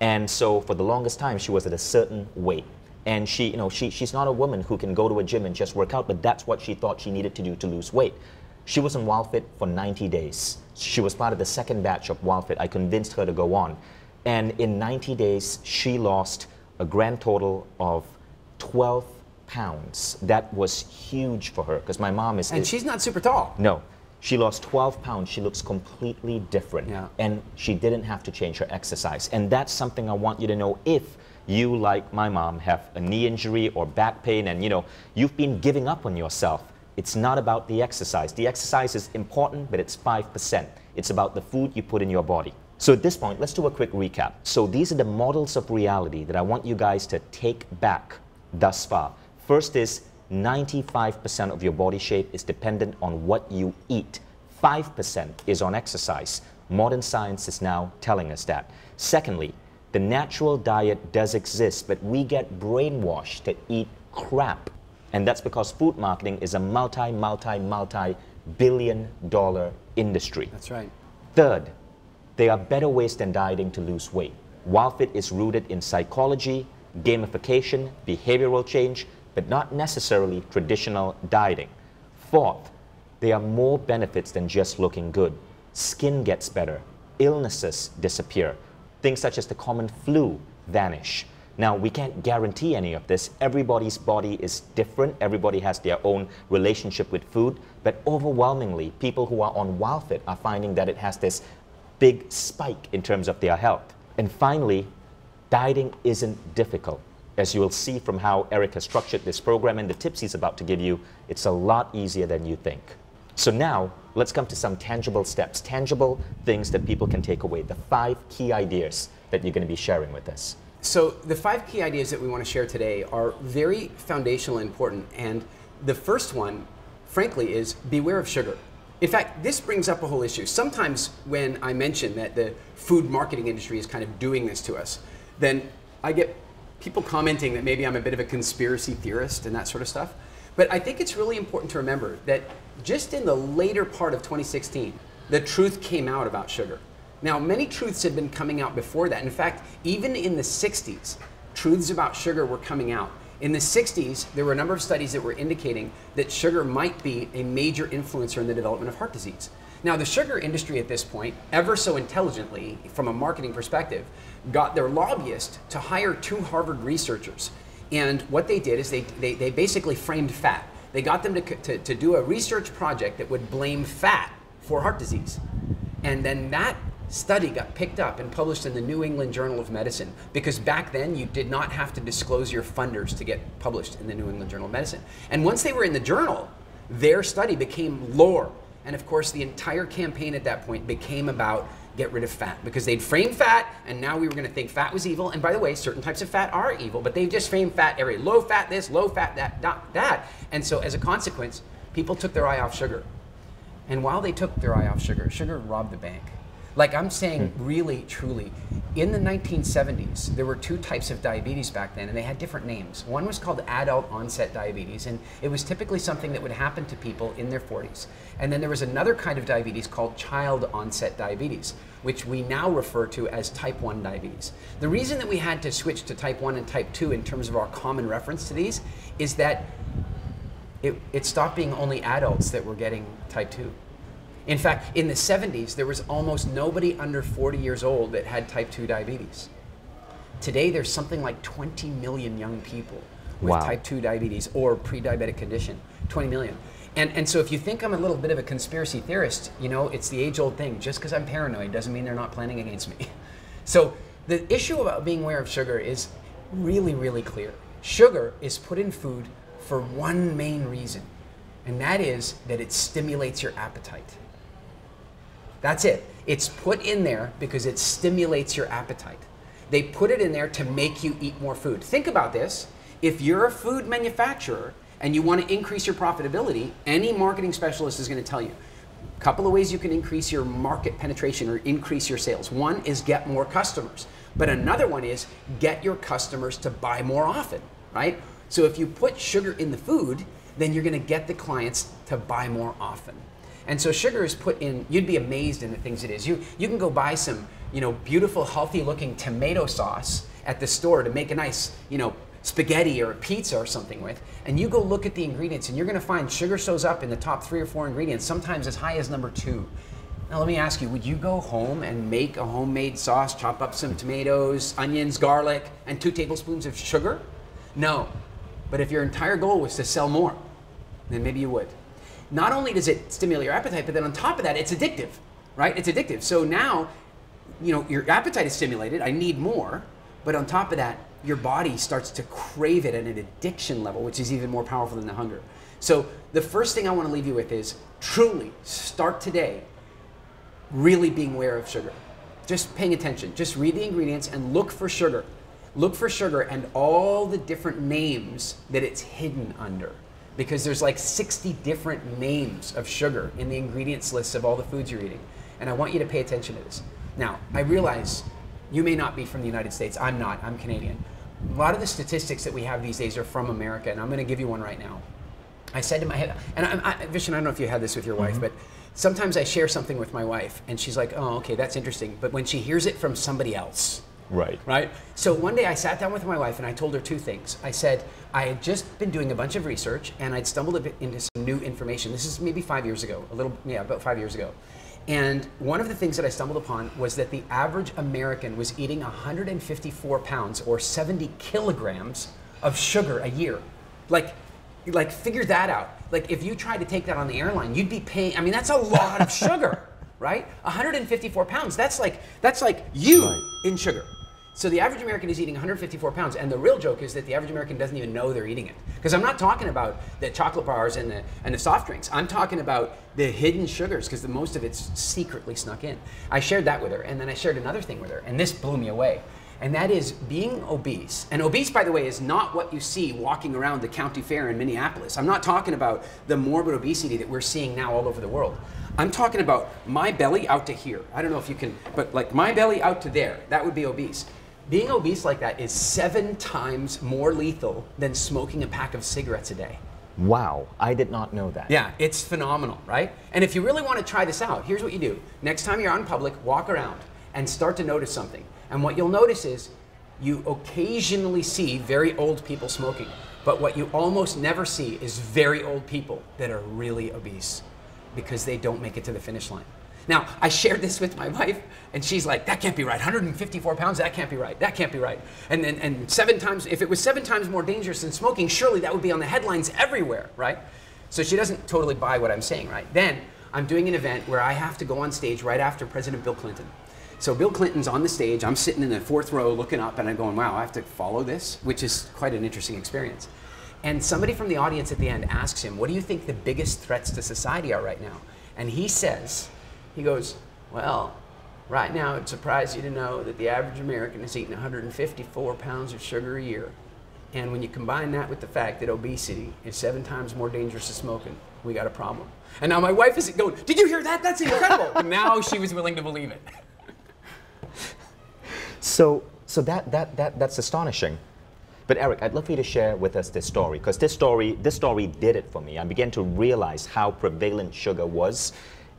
And so for the longest time, she was at a certain weight. And she's not a woman who can go to a gym and just work out, but that's what she thought she needed to do to lose weight. She was on WildFit for 90 days. She was part of the second batch of WildFit. I convinced her to go on. And in 90 days, she lost a grand total of 12 pounds. That was huge for her, because my mom is... And she's not super tall. No. She lost 12 pounds. She looks completely different. Yeah. And she didn't have to change her exercise. And that's something I want you to know. If you, like my mom, have a knee injury or back pain and you've been giving up on yourself, it's not about the exercise. The exercise is important, but it's 5%. It's about the food you put in your body. So at this point, let's do a quick recap. So these are the models of reality that I want you guys to take back thus far. First is 95% of your body shape is dependent on what you eat. 5% is on exercise. Modern science is now telling us that. Secondly, the natural diet does exist, but we get brainwashed to eat crap. And that's because food marketing is a multi-billion-dollar industry. That's right. Third, there are better ways than dieting to lose weight. WildFit is rooted in psychology, gamification, behavioral change, but not necessarily traditional dieting. Fourth, there are more benefits than just looking good. Skin gets better, illnesses disappear, things such as the common flu vanish. Now, we can't guarantee any of this. Everybody's body is different. Everybody has their own relationship with food. But overwhelmingly, people who are on WildFit are finding that it has this big spike in terms of their health. And finally, dieting isn't difficult. As you will see from how Eric has structured this program and the tips he's about to give you, it's a lot easier than you think. So now, let's come to some tangible steps, tangible things that people can take away, the 5 key ideas that you're going to be sharing with us. So the 5 key ideas that we want to share today are very foundational and important. And the first one, frankly, is beware of sugar. In fact, this brings up a whole issue. Sometimes when I mention that the food marketing industry is kind of doing this to us, then I get people commenting that maybe I'm a bit of a conspiracy theorist and that sort of stuff. But I think it's really important to remember that just in the later part of 2016, the truth came out about sugar. Now, many truths had been coming out before that. In fact, even in the 60s, truths about sugar were coming out. In the 60s, there were a number of studies that were indicating that sugar might be a major influencer in the development of heart disease. Now, the sugar industry at this point, ever so intelligently, from a marketing perspective, got their lobbyist to hire 2 Harvard researchers. And what they did is they basically framed fat. They got them to do a research project that would blame fat for heart disease. And then that study got picked up and published in the New England Journal of Medicine, because back then you did not have to disclose your funders to get published in the New England Journal of Medicine. And once they were in the journal, their study became lore. And of course, the entire campaign at that point became about get rid of fat, because they'd framed fat, and now we were going to think fat was evil. And by the way, certain types of fat are evil, but they just framed fat every low fat this, low fat that. And so as a consequence, people took their eye off sugar. And while they took their eye off sugar, sugar robbed the bank. Like I'm saying, really, truly, in the 1970s, there were 2 types of diabetes back then, and they had different names. One was called adult onset diabetes, and it was typically something that would happen to people in their 40s. And then there was another kind of diabetes called child onset diabetes, which we now refer to as type 1 diabetes. The reason that we had to switch to type 1 and type 2 in terms of our common reference to these is that it stopped being only adults that were getting type 2. In fact, in the 70s, there was almost nobody under 40 years old that had type 2 diabetes. Today, there's something like 20 million young people with type 2 diabetes or pre-diabetic condition, 20 million. And so if you think I'm a little bit of a conspiracy theorist, it's the age-old thing. Just because I'm paranoid doesn't mean they're not planning against me. So the issue about being aware of sugar is really, really clear. Sugar is put in food for one main reason, and that is that it stimulates your appetite. That's it. It's put in there because it stimulates your appetite. They put it in there to make you eat more food. Think about this. If you're a food manufacturer and you want to increase your profitability, any marketing specialist is going to tell you a couple of ways you can increase your market penetration or increase your sales. One is get more customers, but another one is get your customers to buy more often, right? So if you put sugar in the food, then you're going to get the clients to buy more often. And so sugar is put in, you'd be amazed in the things it is. You can go buy some, beautiful, healthy looking tomato sauce at the store to make a nice, spaghetti or a pizza or something with, and you go look at the ingredients and you're going to find sugar shows up in the top 3 or 4 ingredients, sometimes as high as number 2. Now let me ask you, would you go home and make a homemade sauce, chop up some tomatoes, onions, garlic, and 2 tablespoons of sugar? No. But if your entire goal was to sell more, then maybe you would. Not only does it stimulate your appetite, but then on top of that, it's addictive, right? It's addictive. So now, your appetite is stimulated, I need more, but on top of that, your body starts to crave it at an addiction level, which is even more powerful than the hunger. So the first thing I want to leave you with is truly start today really being aware of sugar. Just paying attention. Just read the ingredients and look for sugar. Look for sugar and all the different names that it's hidden under. Because there's like 60 different names of sugar in the ingredients lists of all the foods you're eating. And I want you to pay attention to this. Now, I realize you may not be from the United States. I'm not. I'm Canadian. A lot of the statistics that we have these days are from America, and I'm going to give you one right now. I said to my head, and Vishen, I don't know if you had this with your wife, but sometimes I share something with my wife, and she's like, oh, okay, that's interesting. But when she hears it from somebody else, right? So one day I sat down with my wife, and I told her 2 things. I said, I had just been doing a bunch of research, and I'd stumbled a bit into some new information. This is maybe 5 years ago, about 5 years ago. And one of the things that I stumbled upon was that the average American was eating 154 pounds or 70 kilograms of sugar a year. Like figure that out. Like if you tried to take that on the airline, you'd be paying, that's a lot of sugar, right? 154 pounds, that's like you in sugar. So the average American is eating 154 pounds, and the real joke is that the average American doesn't even know they're eating it. Because I'm not talking about the chocolate bars and the soft drinks. I'm talking about the hidden sugars, because the most of it's secretly snuck in. I shared that with her, and then I shared another thing with her, and this blew me away. And that is being obese. And obese, by the way, is not what you see walking around the county fair in Minneapolis. I'm not talking about the morbid obesity that we're seeing now all over the world. I'm talking about my belly out to here. I don't know if you can, but like my belly out to there, that would be obese. Being obese like that is 7 times more lethal than smoking a pack of cigarettes a day. Wow, I did not know that. Yeah, it's phenomenal, right? And if you really want to try this out, here's what you do. Next time you're out in public, walk around and start to notice something. And what you'll notice is you occasionally see very old people smoking, but what you almost never see is very old people that are really obese because they don't make it to the finish line. Now, I shared this with my wife, and she's like, that can't be right. 154 pounds, that can't be right. That can't be right. And 7 times, if it was 7 times more dangerous than smoking, surely that would be on the headlines everywhere, right? So she doesn't totally buy what I'm saying, right? Then I'm doing an event where I have to go on stage right after President Bill Clinton. So Bill Clinton's on the stage, I'm sitting in the 4th row looking up, and I'm going, wow, I have to follow this, which is quite an interesting experience. And somebody from the audience at the end asks him, what do you think the biggest threats to society are right now? And he says, he goes, well, right now it'd surprise you to know that the average American is eating 154 pounds of sugar a year. And when you combine that with the fact that obesity is 7 times more dangerous than smoking, we got a problem. And now my wife is going, did you hear that? That's incredible. And now she was willing to believe it. So that's astonishing. But Eric, I'd love for you to share with us this story, because this story did it for me. I began to realize how prevalent sugar was.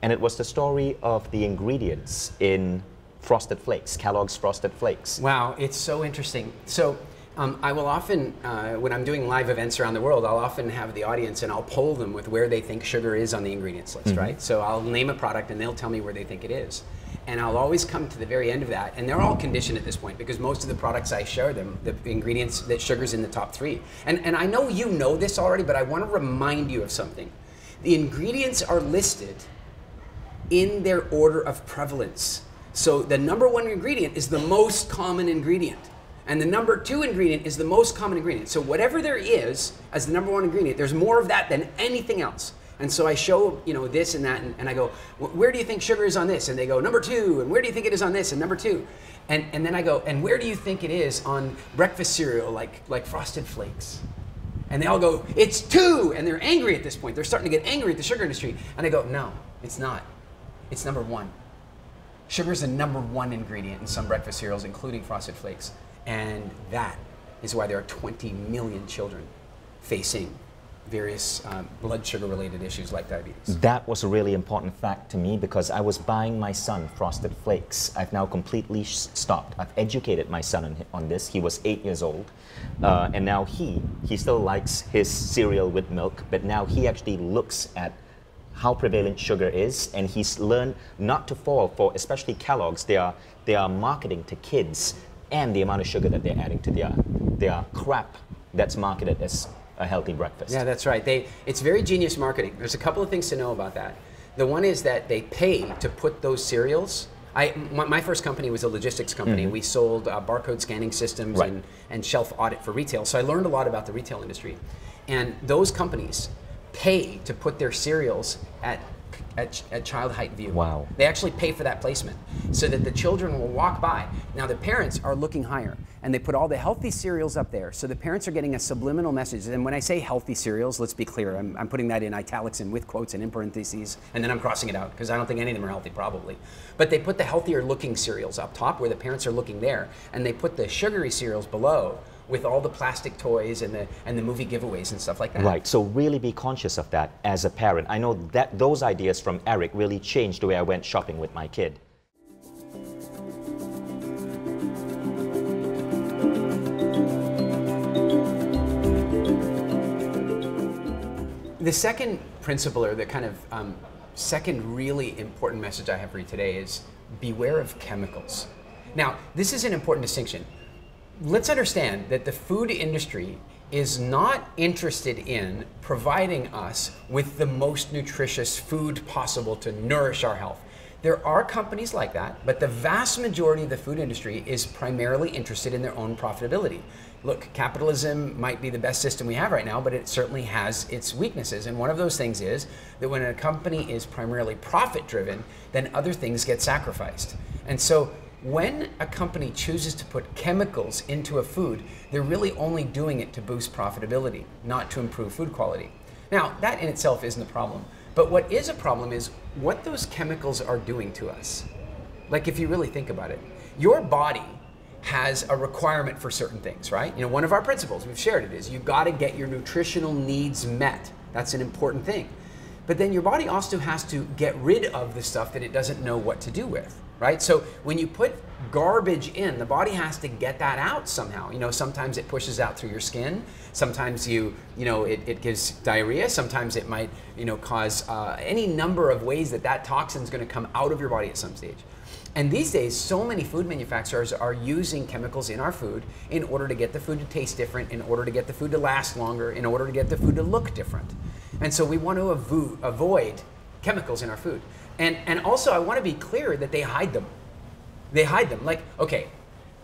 And it was the story of the ingredients in Frosted Flakes, Kellogg's Frosted Flakes. Wow, it's so interesting. So I will often, when I'm doing live events around the world, I'll often have the audience and I'll poll them with where they think sugar is on the ingredients list, right? So I'll name a product and they'll tell me where they think it is. And I'll always come to the very end of that, and they're all conditioned at this point because most of the products I share them, the ingredients, that sugar's in the top 3. And I know you know this already, but I want to remind you of something. The ingredients are listed in their order of prevalence. So the number 1 ingredient is the most common ingredient. And the number 2 ingredient is the most common ingredient. So whatever there is as the number 1 ingredient, there's more of that than anything else. And so I show, you know, this and that, and I go, where do you think sugar is on this? And they go, number 2. And where do you think it is on this? And number 2. And then I go, and where do you think it is on breakfast cereal, like Frosted Flakes? And they all go, it's 2. And they're angry at this point. They're starting to get angry at the sugar industry. And I go, no, it's not. It's number 1. Sugar is the number 1 ingredient in some breakfast cereals, including Frosted Flakes. And that is why there are 20 million children facing various blood sugar-related issues like diabetes. That was a really important fact to me because I was buying my son Frosted Flakes. I've now completely stopped. I've educated my son on this. He was 8 years old. And now he still likes his cereal with milk, but now he actually looks at how prevalent sugar is, and he's learned not to fall for, especially Kellogg's, they are marketing to kids and the amount of sugar that they're adding to their crap that's marketed as a healthy breakfast. Yeah, that's right. It's very genius marketing. There's a couple of things to know about that. The one is that they pay to put those cereals. My first company was a logistics company. We sold barcode scanning systems and shelf audit for retail. So I learned a lot about the retail industry. And those companies pay to put their cereals at child height view. Wow. They actually pay for that placement so that the children will walk by. Now the parents are looking higher, and they put all the healthy cereals up there, so the parents are getting a subliminal message. And when I say healthy cereals, let's be clear, I'm putting that in italics and with quotes and in parentheses, and then I'm crossing it out because I don't think any of them are healthy, probably. But they put the healthier looking cereals up top where the parents are looking there, and they put the sugary cereals below with all the plastic toys and the movie giveaways and stuff like that. Right, so really be conscious of that as a parent. I know that those ideas from Eric really changed the way I went shopping with my kid. The second principle, or the kind of second really important message I have for you today is beware of chemicals. Now, this is an important distinction. Let's understand that the food industry is not interested in providing us with the most nutritious food possible to nourish our health. There are companies like that, but the vast majority of the food industry is primarily interested in their own profitability. Look, capitalism might be the best system we have right now, but it certainly has its weaknesses. And one of those things is that when a company is primarily profit-driven, then other things get sacrificed. And so when a company chooses to put chemicals into a food, they're really only doing it to boost profitability, not to improve food quality. Now, that in itself isn't a problem. But what is a problem is what those chemicals are doing to us. Like, if you really think about it, your body has a requirement for certain things, right? You know, one of our principles, we've shared it, is you've got to get your nutritional needs met. That's an important thing. But then your body also has to get rid of the stuff that it doesn't know what to do with, right? So when you put garbage in, the body has to get that out somehow. You know, sometimes it pushes out through your skin. Sometimes it gives diarrhea. Sometimes it might, cause any number of ways that toxin is going to come out of your body at some stage. And these days, so many food manufacturers are using chemicals in our food in order to get the food to taste different, in order to get the food to last longer, in order to get the food to look different. And so we want to avoid chemicals in our food. And also, I want to be clear that they hide them. They hide them. Like, okay,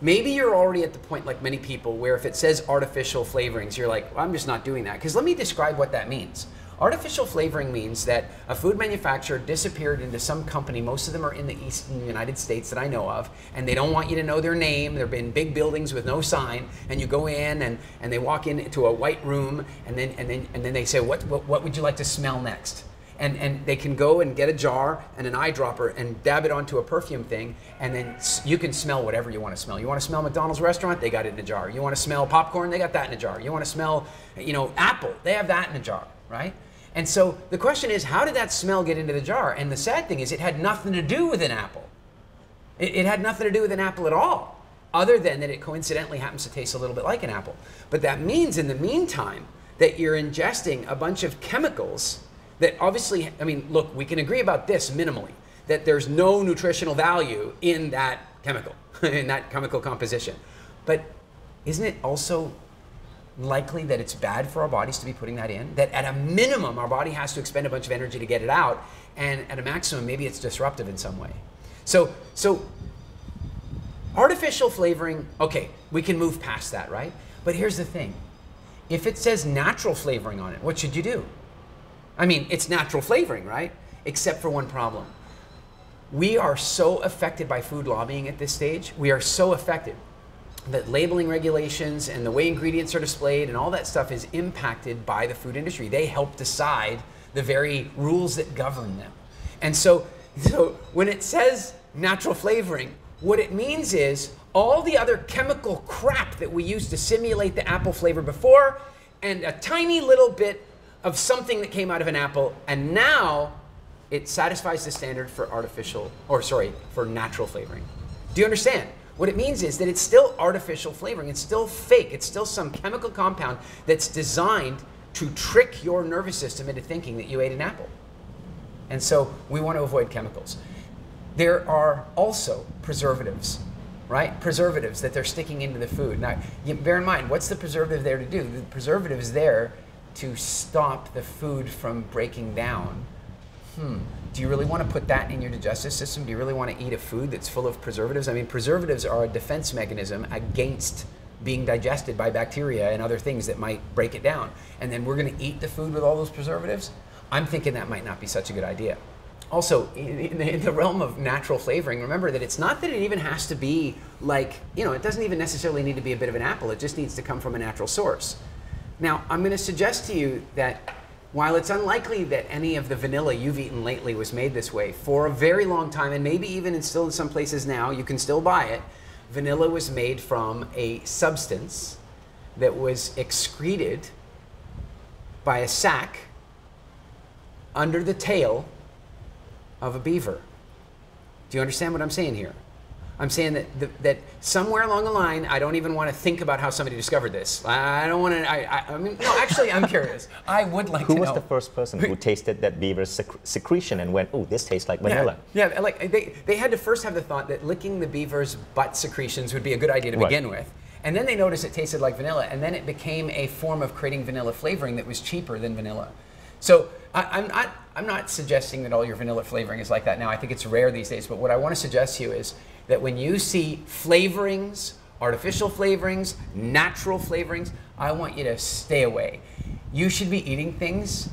maybe you're already at the point, like many people, where if it says artificial flavorings, you're like, well, I'm just not doing that. Because let me describe what that means. Artificial flavoring means that a food manufacturer disappeared into some company, most of them are in the eastern United States that I know of, and they don't want you to know their name. They're in big buildings with no sign, and you go in and they walk into a white room, and then they say, what would you like to smell next? And they can go and get a jar and an eyedropper and dab it onto a perfume thing, and then you can smell whatever you want to smell. You want to smell McDonald's restaurant? They got it in a jar. You want to smell popcorn? They got that in a jar. You want to smell, apple? They have that in a jar, right? And so the question is, how did that smell get into the jar? And the sad thing is, it had nothing to do with an apple. It had nothing to do with an apple at all, other than that it coincidentally happens to taste a little bit like an apple. But that means, in the meantime, that you're ingesting a bunch of chemicals that obviously, look, we can agree about this minimally, that there's no nutritional value in that chemical, in that chemical composition. But isn't it also likely that it's bad for our bodies to be putting that in? That at a minimum, our body has to expend a bunch of energy to get it out, and at a maximum, maybe it's disruptive in some way. So artificial flavoring, okay, we can move past that, right? But here's the thing. If it says natural flavoring on it, what should you do? I mean, it's natural flavoring, right? Except for one problem. We are so affected by food lobbying at this stage. We are so affected that labeling regulations and the way ingredients are displayed and all that stuff is impacted by the food industry. They help decide the very rules that govern them. And so when it says natural flavoring, what it means is all the other chemical crap that we used to simulate the apple flavor before, and a tiny little bit of something that came out of an apple, and now it satisfies the standard for for natural flavoring. Do you understand? What it means is that it's still artificial flavoring. It's still fake. It's still some chemical compound that's designed to trick your nervous system into thinking that you ate an apple. And so we want to avoid chemicals. There are also preservatives, right? Preservatives that they're sticking into the food. Now, bear in mind, what's the preservative there to do? The preservative is there to stop the food from breaking down. Do you really want to put that in your digestive system? Do you really want to eat a food that's full of preservatives? I mean, preservatives are a defense mechanism against being digested by bacteria and other things that might break it down. And then we're going to eat the food with all those preservatives? I'm thinking that might not be such a good idea. Also, in the realm of natural flavoring, remember that it's not that it even has to be like, it doesn't even necessarily need to be a bit of an apple. It just needs to come from a natural source. Now, I'm going to suggest to you that while it's unlikely that any of the vanilla you've eaten lately was made this way, for a very long time, and maybe even still in some places now, you can still buy it, vanilla was made from a substance that was excreted by a sac under the tail of a beaver. Do you understand what I'm saying here? I'm saying that somewhere along the line, I don't even want to think about how somebody discovered this. I don't want to, I mean, no, actually, I'm curious. I would like to know. Who was the first person who tasted that beaver's secretion and went, oh, this tastes like vanilla? Yeah, like they had to first have the thought that licking the beaver's butt secretions would be a good idea to begin with. And then they noticed it tasted like vanilla, and then it became a form of creating vanilla flavoring that was cheaper than vanilla. So I'm not suggesting that all your vanilla flavoring is like that now. I think it's rare these days, but what I want to suggest to you is that when you see flavorings, artificial flavorings, natural flavorings, I want you to stay away. You should be eating things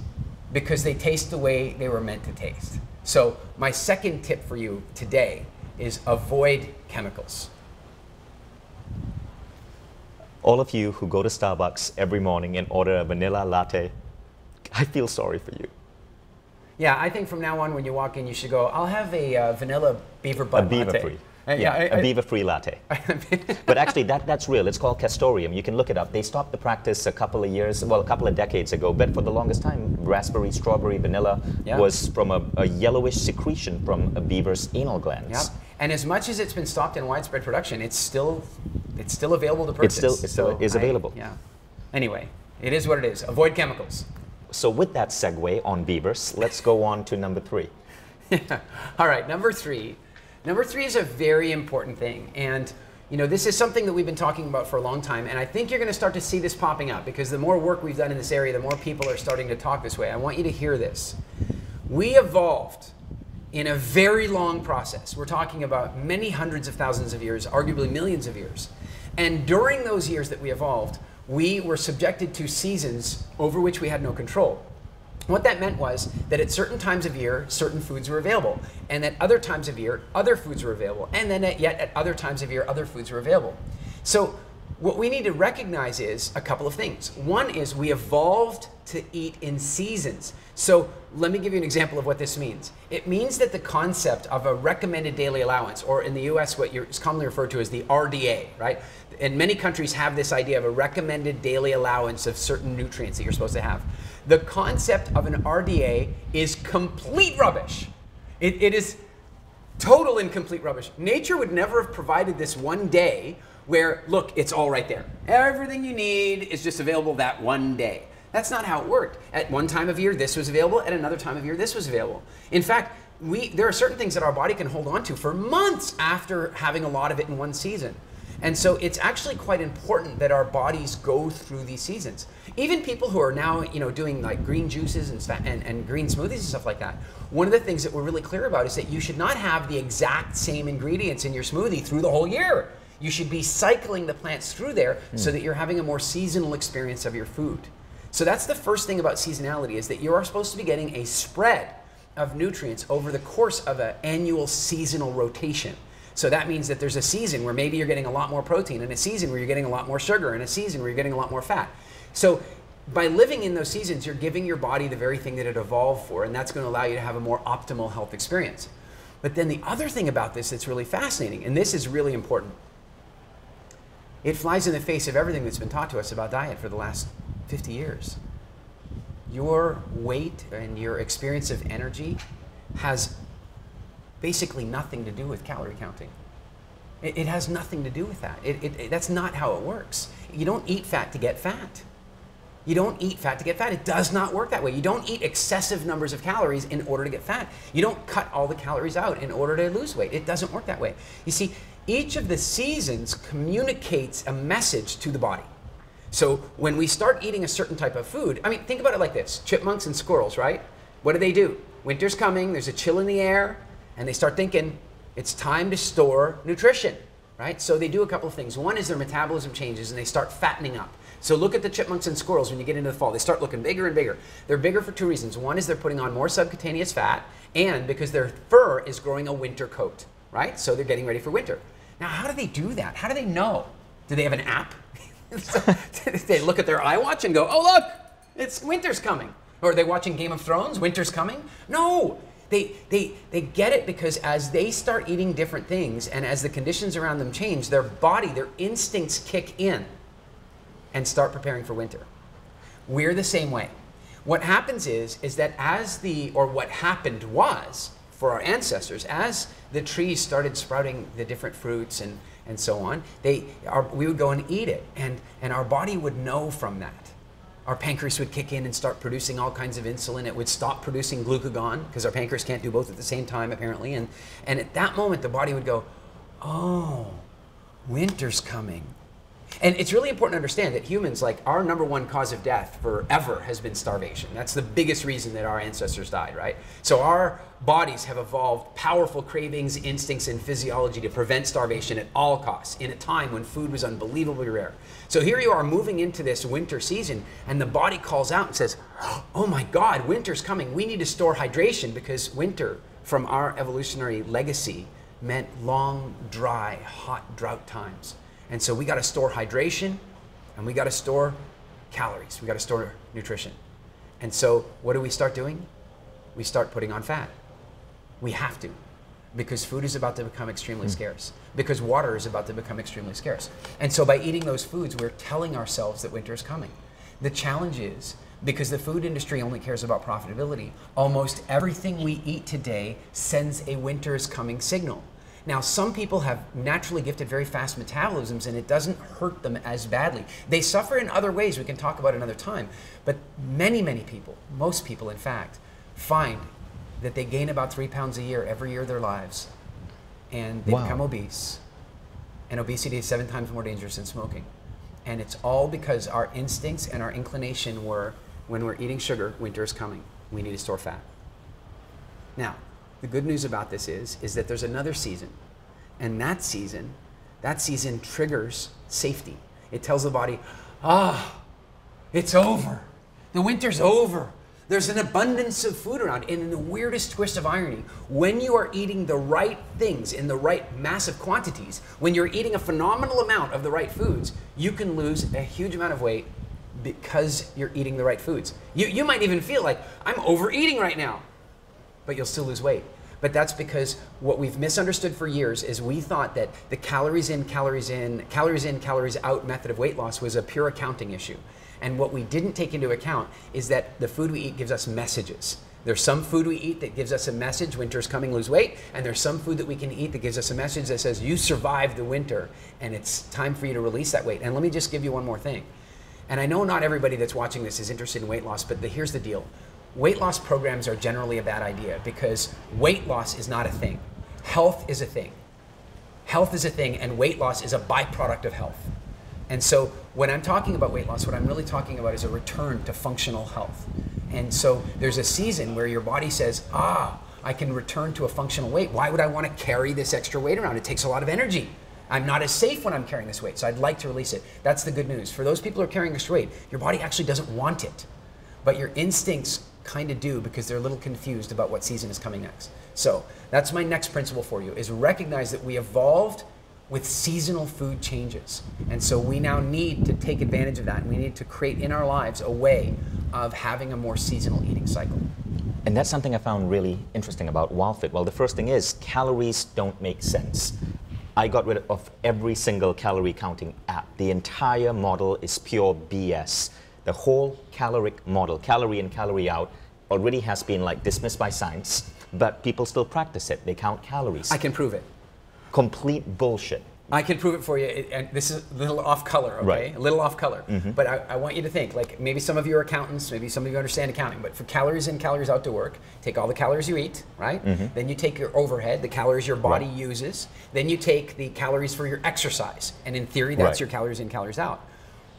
because they taste the way they were meant to taste. So my second tip for you today is avoid chemicals. All of you who go to Starbucks every morning and order a vanilla latte, I feel sorry for you. Yeah, I think from now on when you walk in, you should go, I'll have a vanilla beaver butt latte. A beaver-free. A beaver-free latte. But actually, that's real. It's called castoreum. You can look it up. They stopped the practice a couple of decades ago, but for the longest time, raspberry, strawberry, vanilla was from a yellowish secretion from a beaver's anal glands. Yep. And as much as it's been stopped in widespread production, it's still available to purchase. It still is available. Yeah. Anyway, it is what it is. Avoid chemicals. So with that segue on beavers, let's go on to number 3. Yeah. All right, number 3. Number 3 is a very important thing. And this is something that we've been talking about for a long time. And I think you're going to start to see this popping up because the more work we've done in this area, the more people are starting to talk this way. I want you to hear this. We evolved in a very long process. We're talking about many hundreds of thousands of years, arguably millions of years. And during those years that we evolved, we were subjected to seasons over which we had no control. What that meant was that at certain times of year, certain foods were available, and at other times of year, other foods were available, and then yet at other times of year, other foods were available. So what we need to recognize is a couple of things. One is we evolved to eat in seasons. So let me give you an example of what this means. It means that the concept of a recommended daily allowance, or in the US, what is commonly referred to as the RDA, right? And many countries have this idea of a recommended daily allowance of certain nutrients that you're supposed to have. The concept of an RDA is complete rubbish. It is total and complete rubbish. Nature would never have provided this one day where, look, it's all right there. Everything you need is just available that one day. That's not how it worked. At one time of year, this was available. At another time of year, this was available. In fact, there are certain things that our body can hold on to for months after having a lot of it in one season. And so it's actually quite important that our bodies go through these seasons. Even people who are now, doing like green juices and green smoothies and stuff like that, one of the things that we're really clear about is that you should not have the exact same ingredients in your smoothie through the whole year. You should be cycling the plants through there so that you're having a more seasonal experience of your food. So that's the first thing about seasonality, is that you are supposed to be getting a spread of nutrients over the course of an annual seasonal rotation. So that means that there's a season where maybe you're getting a lot more protein, and a season where you're getting a lot more sugar, and a season where you're getting a lot more fat. So by living in those seasons, you're giving your body the very thing that it evolved for, and that's going to allow you to have a more optimal health experience. But then the other thing about this that's really fascinating, and this is really important, it flies in the face of everything that's been taught to us about diet for the last 50 years. Your weight and your experience of energy has basically nothing to do with calorie counting. It has nothing to do with that. That's not how it works. You don't eat fat to get fat. You don't eat fat to get fat. It does not work that way. You don't eat excessive numbers of calories in order to get fat. You don't cut all the calories out in order to lose weight. It doesn't work that way. You see, each of the seasons communicates a message to the body. So when we start eating a certain type of food, I mean, think about it like this. Chipmunks and squirrels, right? What do? Winter's coming, there's a chill in the air, and they start thinking, it's time to store nutrition, right? So they do a couple of things. One is their metabolism changes and they start fattening up. So look at the chipmunks and squirrels when you get into the fall. They start looking bigger and bigger. They're bigger for two reasons. One is they're putting on more subcutaneous fat, and because their fur is growing a winter coat, right? So they're getting ready for winter. Now, how do they do that? How do they know? Do they have an app? They look at their iWatch and go, oh, look, it's winter's coming. Or are they watching Game of Thrones? Winter's coming? No. They get it because as they start eating different things and as the conditions around them change, their body, their instincts kick in and start preparing for winter. We're the same way. What happens is that what happened was, for our ancestors, as the trees started sprouting the different fruits and so on, we would go and eat it, and our body would know from that. Our pancreas would kick in and start producing all kinds of insulin. It would stop producing glucagon because our pancreas can't do both at the same time, apparently. And at that moment, the body would go, oh, winter's coming. And it's really important to understand that humans, like, our number one cause of death forever has been starvation. That's the biggest reason that our ancestors died, right? So our bodies have evolved powerful cravings, instincts, and physiology to prevent starvation at all costs in a time when food was unbelievably rare. So here you are moving into this winter season, and the body calls out and says, oh my God, winter's coming. We need to store hydration, because winter, from our evolutionary legacy, meant long, dry, hot drought times. And so we got to store hydration, and we got to store calories. We got to store nutrition. And so what do we start doing? We start putting on fat. We have to, because food is about to become extremely scarce, because water is about to become extremely scarce. And so by eating those foods, we're telling ourselves that winter is coming. The challenge is, because the food industry only cares about profitability, almost everything we eat today sends a winter is coming signal. Now, some people have naturally gifted very fast metabolisms, and it doesn't hurt them as badly. They suffer in other ways we can talk about another time. But many, many people, most people in fact, find that they gain about 3 pounds a year every year of their lives, and they become obese. And obesity is 7 times more dangerous than smoking. And it's all because our instincts and our inclination were, when we're eating sugar, winter is coming. We need to store fat. Now, the good news about this is that there's another season, and that season triggers safety. It tells the body, it's over. The winter's over. There's an abundance of food around. And in the weirdest twist of irony, when you are eating the right things in the right massive quantities, when you're eating a phenomenal amount of the right foods, you can lose a huge amount of weight because you're eating the right foods. You might even feel like, I'm overeating right now, but you'll still lose weight. But that's because what we've misunderstood for years is we thought that the calories in, calories out method of weight loss was a pure accounting issue. And what we didn't take into account is that the food we eat gives us messages. There's some food we eat that gives us a message, winter's coming, lose weight. And there's some food that we can eat that gives us a message that says, you survived the winter and it's time for you to release that weight. And let me just give you one more thing. And I know not everybody that's watching this is interested in weight loss, but here's the deal. Weight loss programs are generally a bad idea, because weight loss is not a thing. Health is a thing. Health is a thing, and weight loss is a byproduct of health. And so when I'm talking about weight loss, what I'm really talking about is a return to functional health. And so there's a season where your body says, I can return to a functional weight. Why would I want to carry this extra weight around? It takes a lot of energy. I'm not as safe when I'm carrying this weight, so I'd like to release it. That's the good news. For those people who are carrying extra weight, your body actually doesn't want it, but your instincts kind of do because they're a little confused about what season is coming next. So that's my next principle for you, is recognize that we evolved with seasonal food changes. And so we now need to take advantage of that, and we need to create in our lives a way of having a more seasonal eating cycle. And that's something I found really interesting about WildFit. Well, the first thing is calories don't make sense. I got rid of every single calorie counting app. The entire model is pure BS. The whole caloric model, calorie in, calorie out, already has been like dismissed by science, but people still practice it. They count calories. I can prove it. Complete bullshit. I can prove it for you, and this is a little off color, okay? Right. A little off color. But I want you to think, like maybe some of you are accountants, maybe some of you understand accounting, but for calories in, calories out to work, take all the calories you eat, right? Then you take your overhead, the calories your body uses, then you take the calories for your exercise, and in theory, that's your calories in, calories out.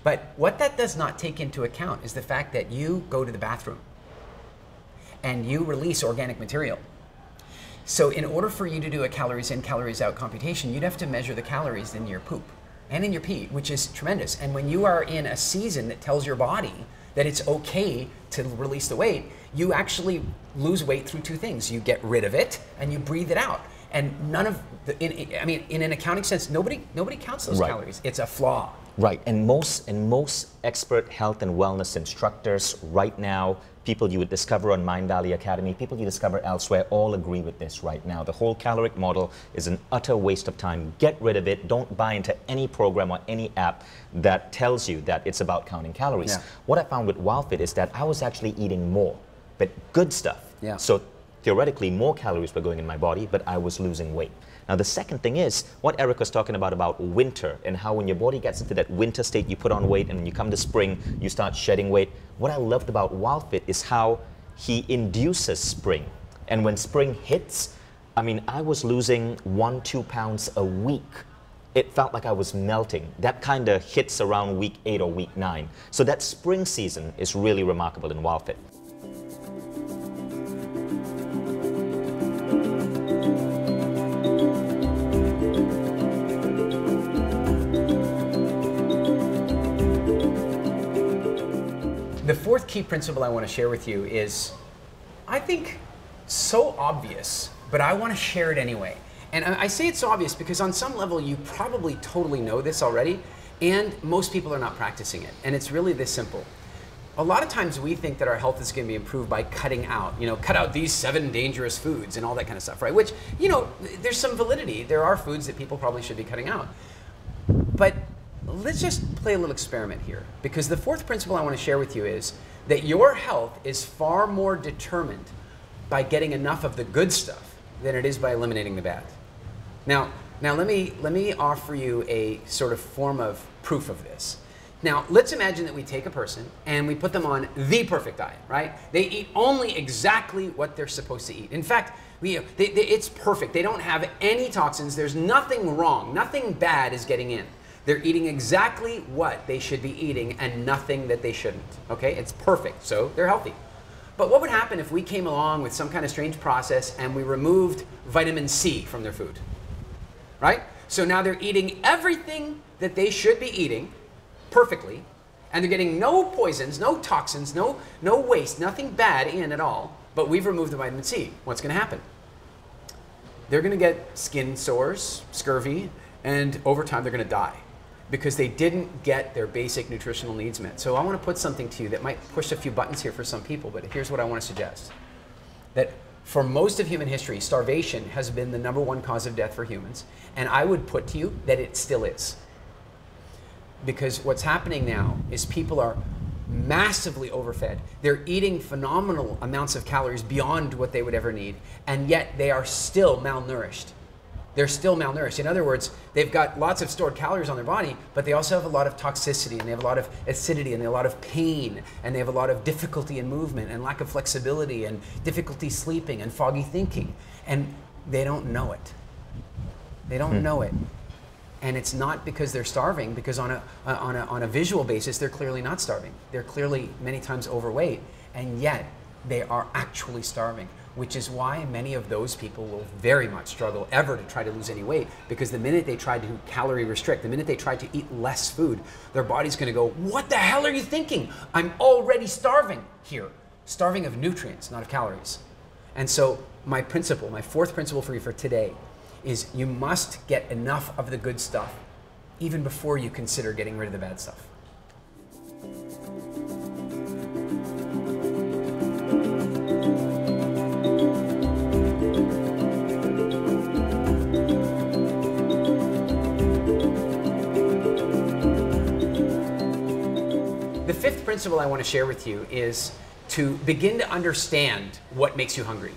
But what that does not take into account is the fact that you go to the bathroom and you release organic material. So in order for you to do a calories in, calories out computation, you'd have to measure the calories in your poop and in your pee, which is tremendous. And when you are in a season that tells your body that it's okay to release the weight, you actually lose weight through two things. You get rid of it and you breathe it out. And none of the, in an accounting sense, nobody counts those calories. It's a flaw. Right, and most expert health and wellness instructors right now, people you would discover on Mindvalley Academy, people you discover elsewhere, all agree with this right now. The whole caloric model is an utter waste of time. Get rid of it. Don't buy into any program or any app that tells you that it's about counting calories. What I found with WildFit is that I was actually eating more, but good stuff. So theoretically, more calories were going in my body, but I was losing weight. Now, the second thing is what Eric was talking about winter, and how when your body gets into that winter state, you put on weight, and when you come to spring, you start shedding weight. What I loved about WildFit is how he induces spring. And when spring hits, I mean, I was losing 1-2 pounds a week. It felt like I was melting. That kind of hits around week 8 or week 9. So that spring season is really remarkable in WildFit. The fourth key principle I want to share with you is, I think, so obvious, but I want to share it anyway. And I say it's so obvious because on some level you probably totally know this already, and most people are not practicing it. And it's really this simple. A lot of times we think that our health is going to be improved by cutting out, cut out these 7 dangerous foods and all that kind of stuff, right? Which, there's some validity. There are foods that people probably should be cutting out. But let's just play a little experiment here, because the fourth principle I want to share with you is that your health is far more determined by getting enough of the good stuff than it is by eliminating the bad. Now let me offer you a sort of form of proof of this. Now, let's imagine that we take a person and we put them on the perfect diet, right? They eat only exactly what they're supposed to eat. In fact, it's perfect. They don't have any toxins. There's nothing wrong. Nothing bad is getting in. They're eating exactly what they should be eating and nothing that they shouldn't, okay? It's perfect, so they're healthy. But what would happen if we came along with some kind of strange process and we removed vitamin C from their food, right? So now they're eating everything that they should be eating perfectly, and they're getting no poisons, no toxins, no waste, nothing bad in at all, but we've removed the vitamin C. What's gonna happen? They're gonna get skin sores, scurvy, and over time they're gonna die, because they didn't get their basic nutritional needs met. So I want to put something to you that might push a few buttons here for some people, but here's what I want to suggest. That for most of human history, starvation has been the #1 cause of death for humans, and I would put to you that it still is. Because what's happening now is people are massively overfed. They're eating phenomenal amounts of calories beyond what they would ever need, and yet they are still malnourished. They're still malnourished. In other words, they've got lots of stored calories on their body, but they also have a lot of toxicity, and they have a lot of acidity, and they have a lot of pain, and they have a lot of difficulty in movement, and lack of flexibility, and difficulty sleeping, and foggy thinking. And they don't know it. They don't know it. And it's not because they're starving, because on a visual basis, they're clearly not starving. They're clearly many times overweight, and yet they are actually starving. which is why many of those people will very much struggle ever to try to lose any weight, because the minute they try to calorie restrict, the minute they try to eat less food, their body's going to go, what the hell are you thinking? I'm already starving here. Starving of nutrients, not of calories. And so my principle, my fourth principle for you for today is you must get enough of the good stuff even before you consider getting rid of the bad stuff. The fifth principle I want to share with you is to begin to understand what makes you hungry.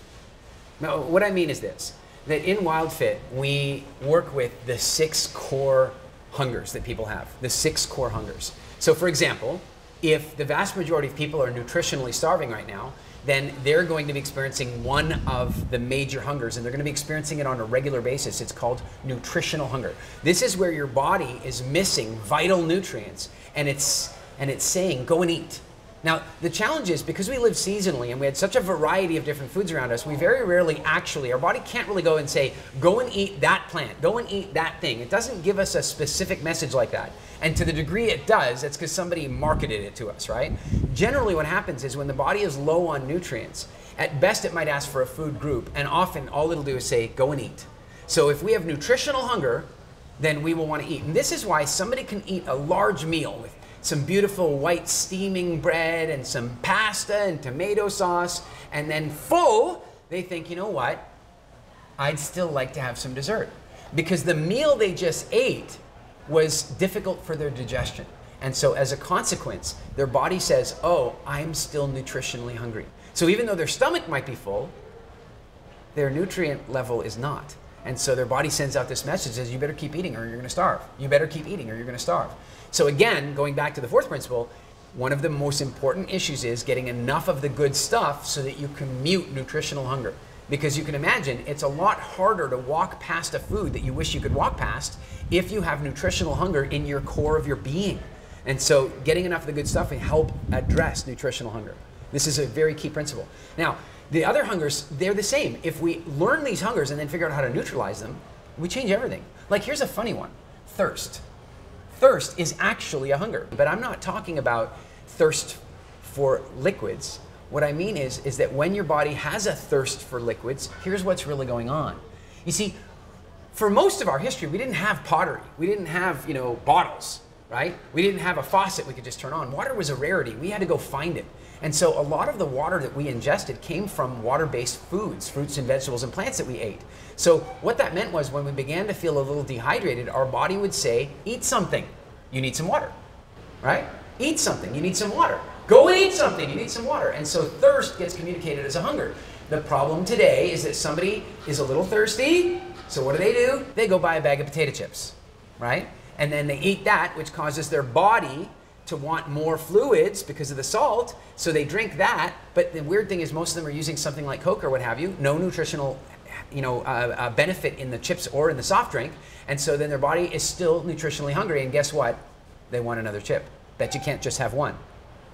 Now, what I mean is this, that in WildFit, we work with the 6 core hungers that people have, the 6 core hungers. So for example, if the vast majority of people are nutritionally starving right now, then they're going to be experiencing one of the major hungers, and they're going to be experiencing it on a regular basis. It's called nutritional hunger. This is where your body is missing vital nutrients, and it's saying, go and eat. Now, the challenge is, because we live seasonally and we had such a variety of different foods around us, we very rarely actually, our body can't really go and say, go and eat that plant, go and eat that thing. It doesn't give us a specific message like that. And to the degree it does, it's because somebody marketed it to us, right? Generally what happens is when the body is low on nutrients, at best it might ask for a food group, and often all it'll do is say, go and eat. So if we have nutritional hunger, then we will want to eat. And this is why somebody can eat a large meal with some beautiful white steaming bread and some pasta and tomato sauce, and then full, they think, you know what, I'd still like to have some dessert. Because the meal they just ate was difficult for their digestion. And so as a consequence, their body says, oh, I'm still nutritionally hungry. So even though their stomach might be full, their nutrient level is not. And so their body sends out this message, says, you better keep eating or you're going to starve. You better keep eating or you're going to starve. So again, going back to the fourth principle, one of the most important issues is getting enough of the good stuff so that you can mute nutritional hunger. Because you can imagine it's a lot harder to walk past a food that you wish you could walk past if you have nutritional hunger in your core of your being. And so getting enough of the good stuff will help address nutritional hunger. This is a very key principle. Now, the other hungers, they're the same. If we learn these hungers and then figure out how to neutralize them, we change everything. Like, here's a funny one, thirst. Thirst is actually a hunger, but I'm not talking about thirst for liquids. What I mean is that when your body has a thirst for liquids, here's what's really going on. You see, for most of our history, we didn't have pottery. We didn't have, bottles, right? We didn't have a faucet we could just turn on. Water was a rarity. We had to go find it. And so a lot of the water that we ingested came from water-based foods, fruits and vegetables and plants that we ate. So what that meant was when we began to feel a little dehydrated, our body would say, eat something. You need some water, right? Eat something. You need some water. Go and eat something. You need some water. And so thirst gets communicated as a hunger. The problem today is that somebody is a little thirsty. So what do? They go buy a bag of potato chips, right? And then they eat that, which causes their body to want more fluids because of the salt, so they drink that. But the weird thing is most of them are using something like Coke or what have you, no nutritional benefit in the chips or in the soft drink, and so then their body is still nutritionally hungry, and guess what? They want another chip. Bet you can't just have one,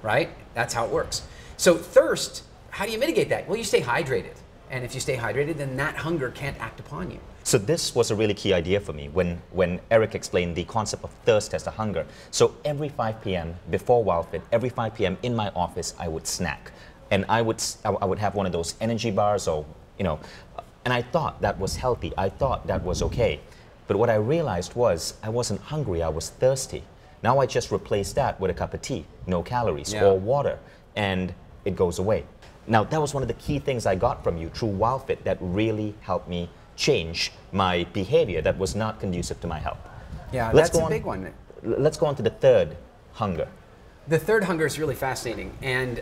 right? That's how it works. So thirst, how do you mitigate that? Well, you stay hydrated, and if you stay hydrated, then that hunger can't act upon you. So this was a really key idea for me when Eric explained the concept of thirst as a hunger. So every 5 p.m. before WildFit, every 5 p.m. in my office, I would snack. And I would have one of those energy bars or, and I thought that was healthy. I thought that was okay. But what I realized was I wasn't hungry, I was thirsty. Now I just replace that with a cup of tea, no calories, or water, and it goes away. Now that was one of the key things I got from you through WildFit that really helped me change my behavior that was not conducive to my health. Yeah, that's a big one. Let's go on to the third hunger. The third hunger is really fascinating, and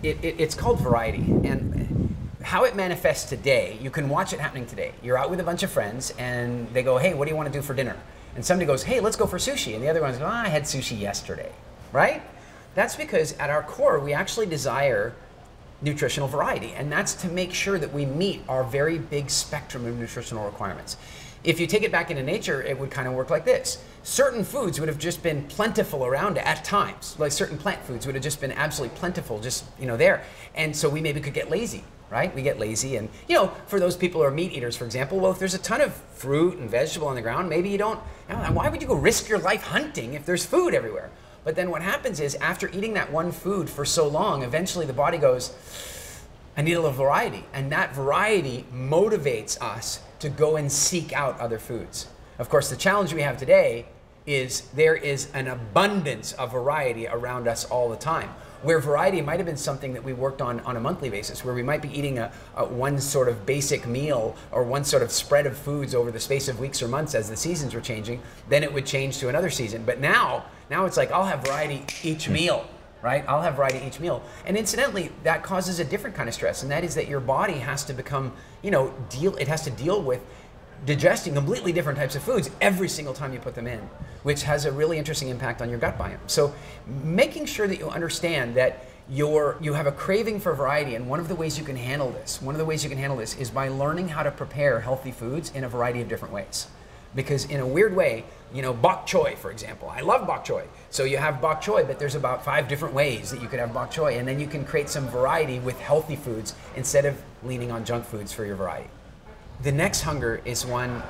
it's called variety. And how it manifests today, you can watch it happening today. You're out with a bunch of friends, and they go, hey, what do you want to do for dinner? And somebody goes, hey, let's go for sushi. And the other one's go, I had sushi yesterday, right? That's because at our core, we actually desire nutritional variety, and that's to make sure that we meet our very big spectrum of nutritional requirements. If you take it back into nature, it would kind of work like this. certain foods would have just been plentiful around at times. Like certain plant foods would have just been absolutely plentiful, just, there. And so we maybe could get lazy, right? We get lazy. And, for those people who are meat eaters, for example, well, if there's a ton of fruit and vegetable on the ground, maybe you don't, why would you go risk your life hunting if there's food everywhere? But then what happens is after eating that one food for so long, eventually the body goes, I need a little variety. And that variety motivates us to go and seek out other foods. Of course, the challenge we have today is there is an abundance of variety around us all the time, where variety might have been something that we worked on a monthly basis, where we might be eating a one sort of basic meal or one sort of spread of foods over the space of weeks or months as the seasons were changing. Then it would change to another season. But now it's like I'll have variety each meal, right? I'll have variety each meal. And incidentally, that causes a different kind of stress, and that is that your body has to become, it has to deal with digesting completely different types of foods every single time you put them in, which has a really interesting impact on your gut biome. So making sure that you understand that you have a craving for variety, and one of the ways you can handle this is by learning how to prepare healthy foods in a variety of different ways. Because in a weird way, bok choy, for example. I love bok choy. So you have bok choy, but there's about 5 different ways that you could have bok choy, and then you can create some variety with healthy foods instead of leaning on junk foods for your variety. The next hunger is one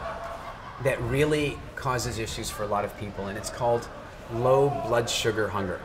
that really causes issues for a lot of people, and it's called low blood sugar hunger.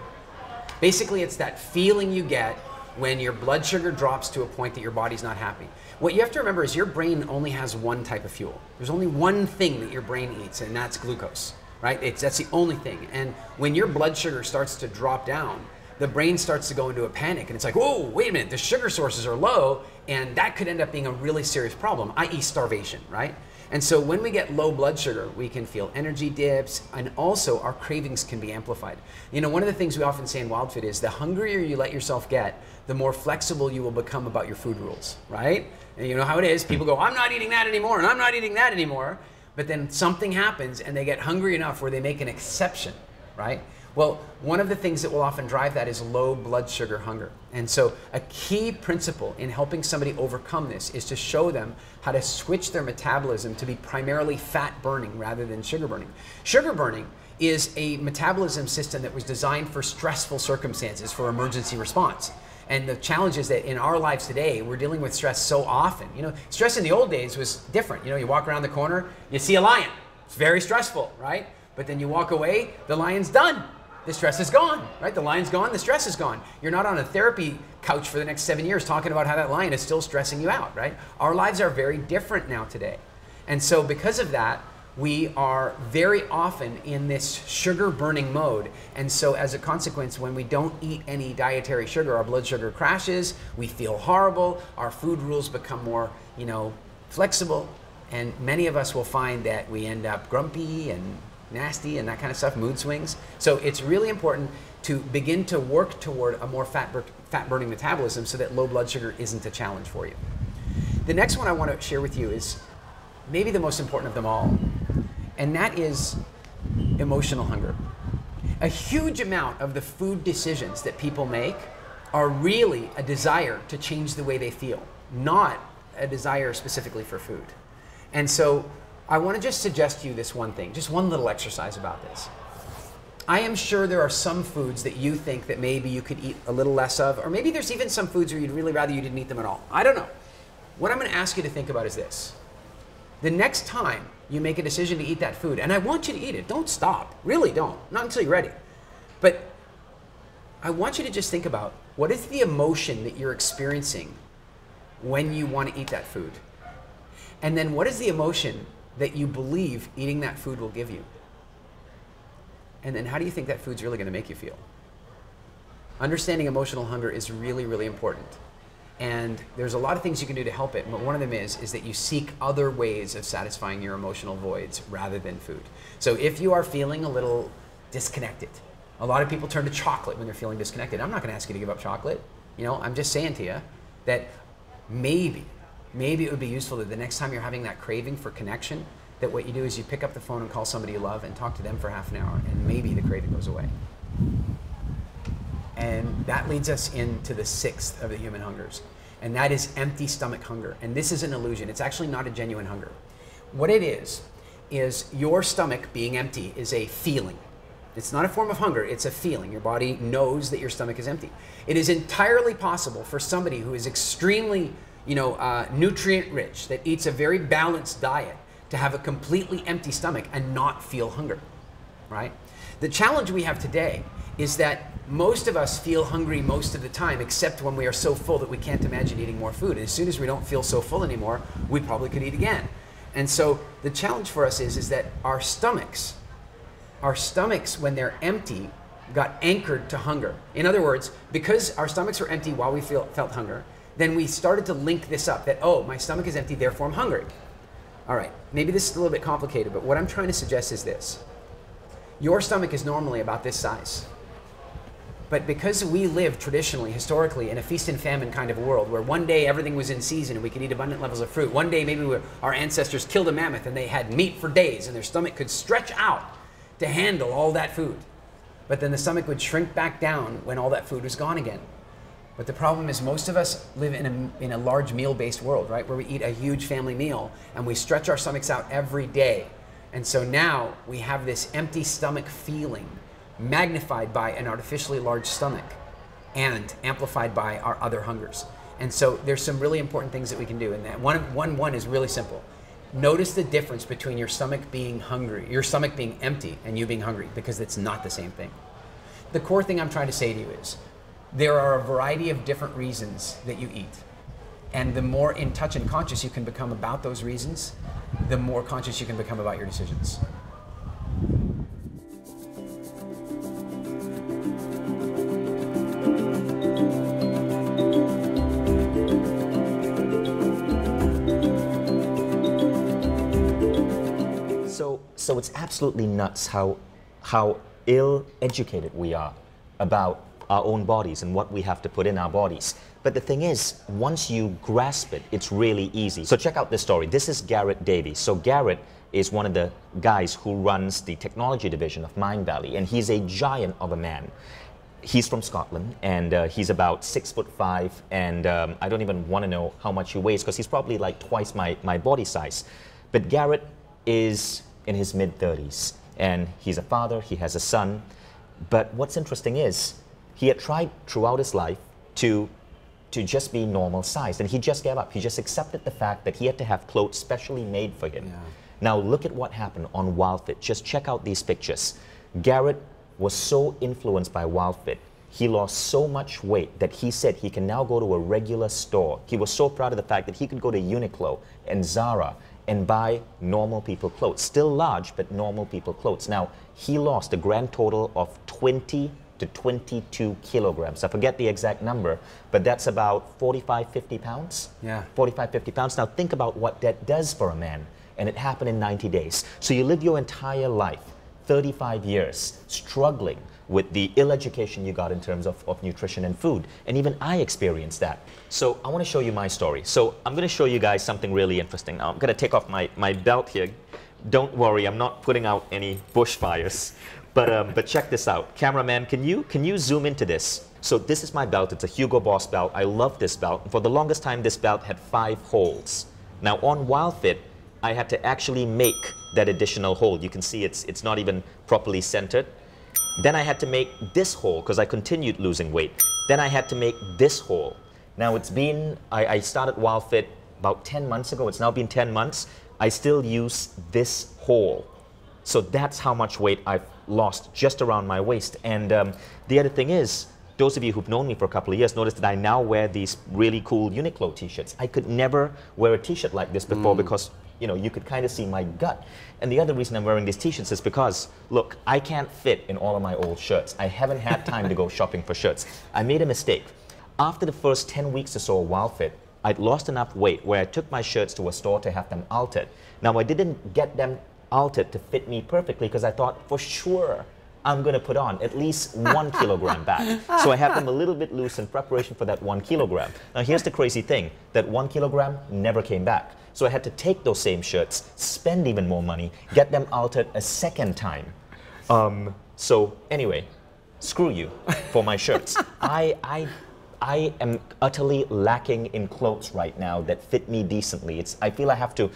Basically, it's that feeling you get when your blood sugar drops to a point that your body's not happy. What you have to remember is your brain only has one type of fuel. There's only one thing that your brain eats, and that's glucose, right? That's the only thing. And when your blood sugar starts to drop down, the brain starts to go into a panic, and it's like, whoa, wait a minute, the sugar sources are low, and that could end up being a really serious problem, i.e. starvation, right? And so when we get low blood sugar, we can feel energy dips, and also our cravings can be amplified. One of the things we often say in WildFit is the hungrier you let yourself get, the more flexible you will become about your food rules, right? And you know how it is, people go, I'm not eating that anymore, and I'm not eating that anymore, but then something happens and they get hungry enough where they make an exception, right? Well, one of the things that will often drive that is low blood sugar hunger. And so a key principle in helping somebody overcome this is to show them how to switch their metabolism to be primarily fat burning rather than sugar burning. Sugar burning is a metabolism system that was designed for stressful circumstances, for emergency response. And the challenge is that in our lives today, we're dealing with stress so often. Stress in the old days was different. You walk around the corner, you see a lion. It's very stressful, right? But then you walk away, the lion's done. The stress is gone, right? The lion's gone, the stress is gone. You're not on a therapy couch for the next 7 years talking about how that lion is still stressing you out, right? Our lives are very different now today. And so because of that, we are very often in this sugar burning mode. And so as a consequence, when we don't eat any dietary sugar, our blood sugar crashes, we feel horrible, our food rules become more, flexible, and many of us will find that we end up grumpy and nasty and that kind of stuff, mood swings. So it's really important to begin to work toward a more fat burning metabolism so that low blood sugar isn't a challenge for you. The next one I want to share with you is maybe the most important of them all, and that is emotional hunger. A huge amount of the food decisions that people make are really a desire to change the way they feel, not a desire specifically for food. And so I want to just suggest to you this one thing, just one little exercise about this. I am sure there are some foods that you think that maybe you could eat a little less of, or maybe there's even some foods where you'd really rather you didn't eat them at all. I don't know. What I'm going to ask you to think about is this. The next time you make a decision to eat that food, and I want you to eat it, don't stop, really don't, not until you're ready. But I want you to just think about what is the emotion that you're experiencing when you want to eat that food? And then what is the emotion that you believe eating that food will give you? And then how do you think that food's really going to make you feel? Understanding emotional hunger is really, really important. And there's a lot of things you can do to help it, but one of them is that you seek other ways of satisfying your emotional voids rather than food. So if you are feeling a little disconnected, a lot of people turn to chocolate when they're feeling disconnected. I'm not going to ask you to give up chocolate. I'm just saying to you that maybe it would be useful that the next time you're having that craving for connection, that what you do is you pick up the phone and call somebody you love and talk to them for half an hour, and maybe the craving goes away. And that leads us into the 6th of the human hungers, and that is empty stomach hunger. And this is an illusion. It's actually not a genuine hunger. What it is is your stomach being empty is a feeling. It's not a form of hunger, it's a feeling. Your body knows that your stomach is empty. It is entirely possible for somebody who is extremely, nutrient rich, that eats a very balanced diet, to have a completely empty stomach and not feel hunger, right? The challenge we have today is that most of us feel hungry most of the time, except when we are so full that we can't imagine eating more food. And as soon as we don't feel so full anymore, we probably could eat again. And so the challenge for us is that our stomachs, when they're empty, got anchored to hunger. In other words, because our stomachs were empty while we felt hunger, then we started to link this up, that, oh, my stomach is empty, therefore I'm hungry. All right, maybe this is a little bit complicated, but what I'm trying to suggest is this. Your stomach is normally about this size. But because we live traditionally, historically, in a feast and famine kind of a world, where one day everything was in season and we could eat abundant levels of fruit, one day maybe our ancestors killed a mammoth and they had meat for days and their stomach could stretch out to handle all that food. But then the stomach would shrink back down when all that food was gone again. But the problem is most of us live in a large meal-based world, right? Where we eat a huge family meal and we stretch our stomachs out every day. And so now we have this empty stomach feeling magnified by an artificially large stomach and amplified by our other hungers. And so there's some really important things that we can do. And that one is really simple. Notice the difference between your stomach being hungry, your stomach being empty and you being hungry, because it's not the same thing. The core thing I'm trying to say to you is, there are a variety of different reasons that you eat. And the more in touch and conscious you can become about those reasons, the more conscious you can become about your decisions. So it's absolutely nuts how ill-educated we are about our own bodies and what we have to put in our bodies. But the thing is, once you grasp it, it's really easy. So check out this story. This is Garrett Davies. So Garrett is one of the guys who runs the technology division of Mindvalley, and he's a giant of a man. He's from Scotland, and he's about 6'5", and I don't even want to know how much he weighs, because he's probably like twice my body size. But Garrett is in his mid-30s, and he's a father, he has a son. But what's interesting is, he had tried throughout his life to just be normal sized, and he just gave up. He just accepted the fact that he had to have clothes specially made for him. Yeah. Now look at what happened on WildFit. Just check out these pictures. Garrett was so influenced by WildFit. He lost so much weight that he said he can now go to a regular store. He was so proud of the fact that he could go to Uniqlo and Zara and buy normal people clothes. Still large, but normal people clothes. Now, he lost a grand total of 20 to 22 kilograms. I forget the exact number, but that's about 45, 50 pounds? Yeah. 45, 50 pounds. Now, think about what that does for a man. And it happened in 90 days. So you live your entire life, 35 years, struggling with the ill education you got in terms of nutrition and food. And even I experienced that. So I want to show you my story. So I'm going to show you guys something really interesting. Now I'm going to take off my belt here. Don't worry, I'm not putting out any bushfires. But check this out. Cameraman, can you zoom into this? So this is my belt. It's a Hugo Boss belt. I love this belt. For the longest time, this belt had 5 holes. Now on WildFit, I had to actually make that additional hole. You can see it's not even properly centered. Then I had to make this hole because I continued losing weight. Then I had to make this hole. Now it's been, I started WildFit about 10 months ago. It's now been 10 months. I still use this hole. So that's how much weight I've lost just around my waist. And the other thing is, those of you who've known me for a couple of years notice that I now wear these really cool Uniqlo t-shirts. I could never wear a t-shirt like this before because you could kind of see my gut. And the other reason I'm wearing these t-shirts is because, look, I can't fit in all of my old shirts. I haven't had time to go shopping for shirts. I made a mistake. After the first 10 weeks or so of WildFit, I'd lost enough weight where I took my shirts to a store to have them altered. Now, I didn't get them altered to fit me perfectly because I thought for sure I'm going to put on at least 1 kilogram back. So I had them a little bit loose in preparation for that 1 kilogram. Now here's the crazy thing, that 1 kilogram never came back. So I had to take those same shirts, spend even more money, get them altered a second time. So anyway, screw you for my shirts. I I am utterly lacking in clothes right now that fit me decently. I feel I have to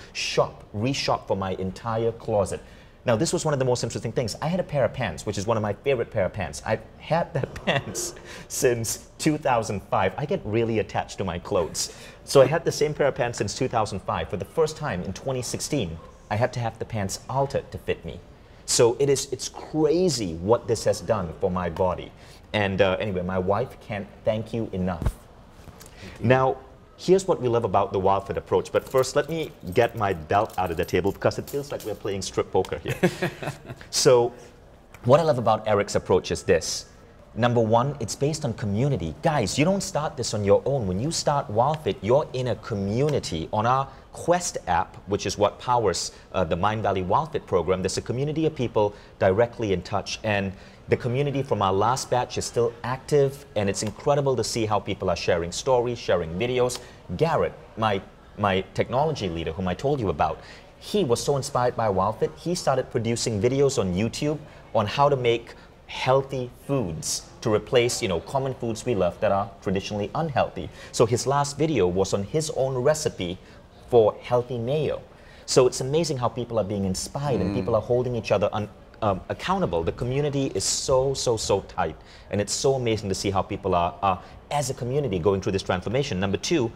reshop for my entire closet. Now, this was one of the most interesting things. I had a pair of pants, which is one of my favorite pair of pants. I've had that pants since 2005. I get really attached to my clothes. So I had the same pair of pants since 2005. For the first time in 2016, I had to have the pants altered to fit me. So it's crazy what this has done for my body. And anyway, my wife can't thank you enough. Now, here's what we love about the WildFit approach. But first, let me get my belt out of the table because it feels like we're playing strip poker here. So what I love about Eric's approach is this. Number one, it's based on community. Guys, you don't start this on your own. When you start WildFit, you're in a community. On our Quest app, which is what powers the Mindvalley WildFit program, there's a community of people directly in touch. And the community from our last batch is still active, and it's incredible to see how people are sharing stories, sharing videos. Garrett, my technology leader, whom I told you about, he was so inspired by WildFit, he started producing videos on YouTube on how to make healthy foods to replace, common foods we love that are traditionally unhealthy. So his last video was on his own recipe for healthy mayo. So it's amazing how people are being inspired and people are holding each other accountable. The community is so tight, and it's so amazing to see how people are as a community going through this transformation. Number two,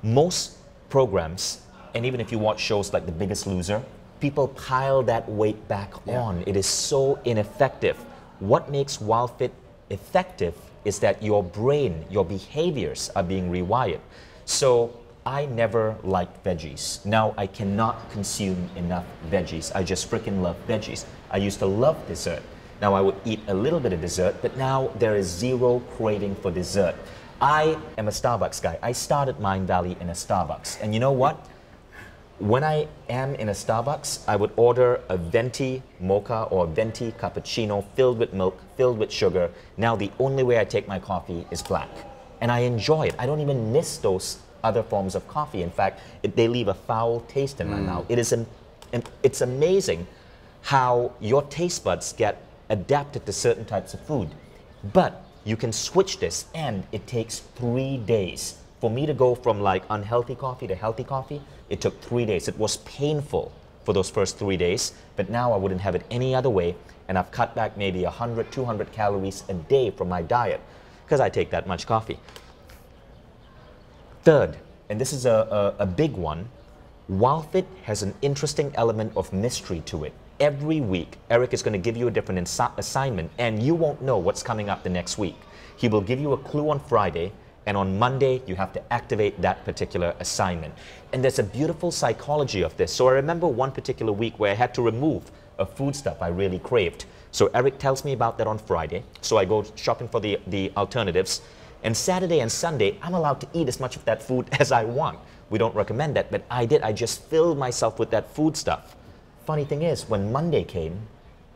most programs, and even if you watch shows like The Biggest Loser, people pile that weight back on. It is so ineffective. What makes WildFit effective is that your brain, your behaviors are being rewired. So I never liked veggies. Now I cannot consume enough veggies. I just freaking love veggies. I used to love dessert. Now I would eat a little bit of dessert, but now there is zero craving for dessert. I am a Starbucks guy. I started Mindvalley in a Starbucks. And you know what? When I am in a Starbucks, I would order a venti mocha or a venti cappuccino filled with milk, filled with sugar. Now the only way I take my coffee is black. And I enjoy it. I don't even miss those other forms of coffee. In fact, they leave a foul taste in my mouth. It's amazing how your taste buds get adapted to certain types of food. But you can switch this, and it takes 3 days. For me to go from like unhealthy coffee to healthy coffee, it took 3 days. It was painful for those first 3 days, but now I wouldn't have it any other way, and I've cut back maybe 100, 200 calories a day from my diet because I take that much coffee. Third, and this is a big one, WildFit has an interesting element of mystery to it. Every week, Eric is going to give you a different assignment, and you won't know what's coming up the next week. He will give you a clue on Friday, and on Monday, you have to activate that particular assignment. And there's a beautiful psychology of this. So I remember one particular week where I had to remove a foodstuff I really craved. So Eric tells me about that on Friday. So I go shopping for the alternatives. And Saturday and Sunday, I'm allowed to eat as much of that food as I want. We don't recommend that, but I did. I just filled myself with that food stuff. Funny thing is, when Monday came,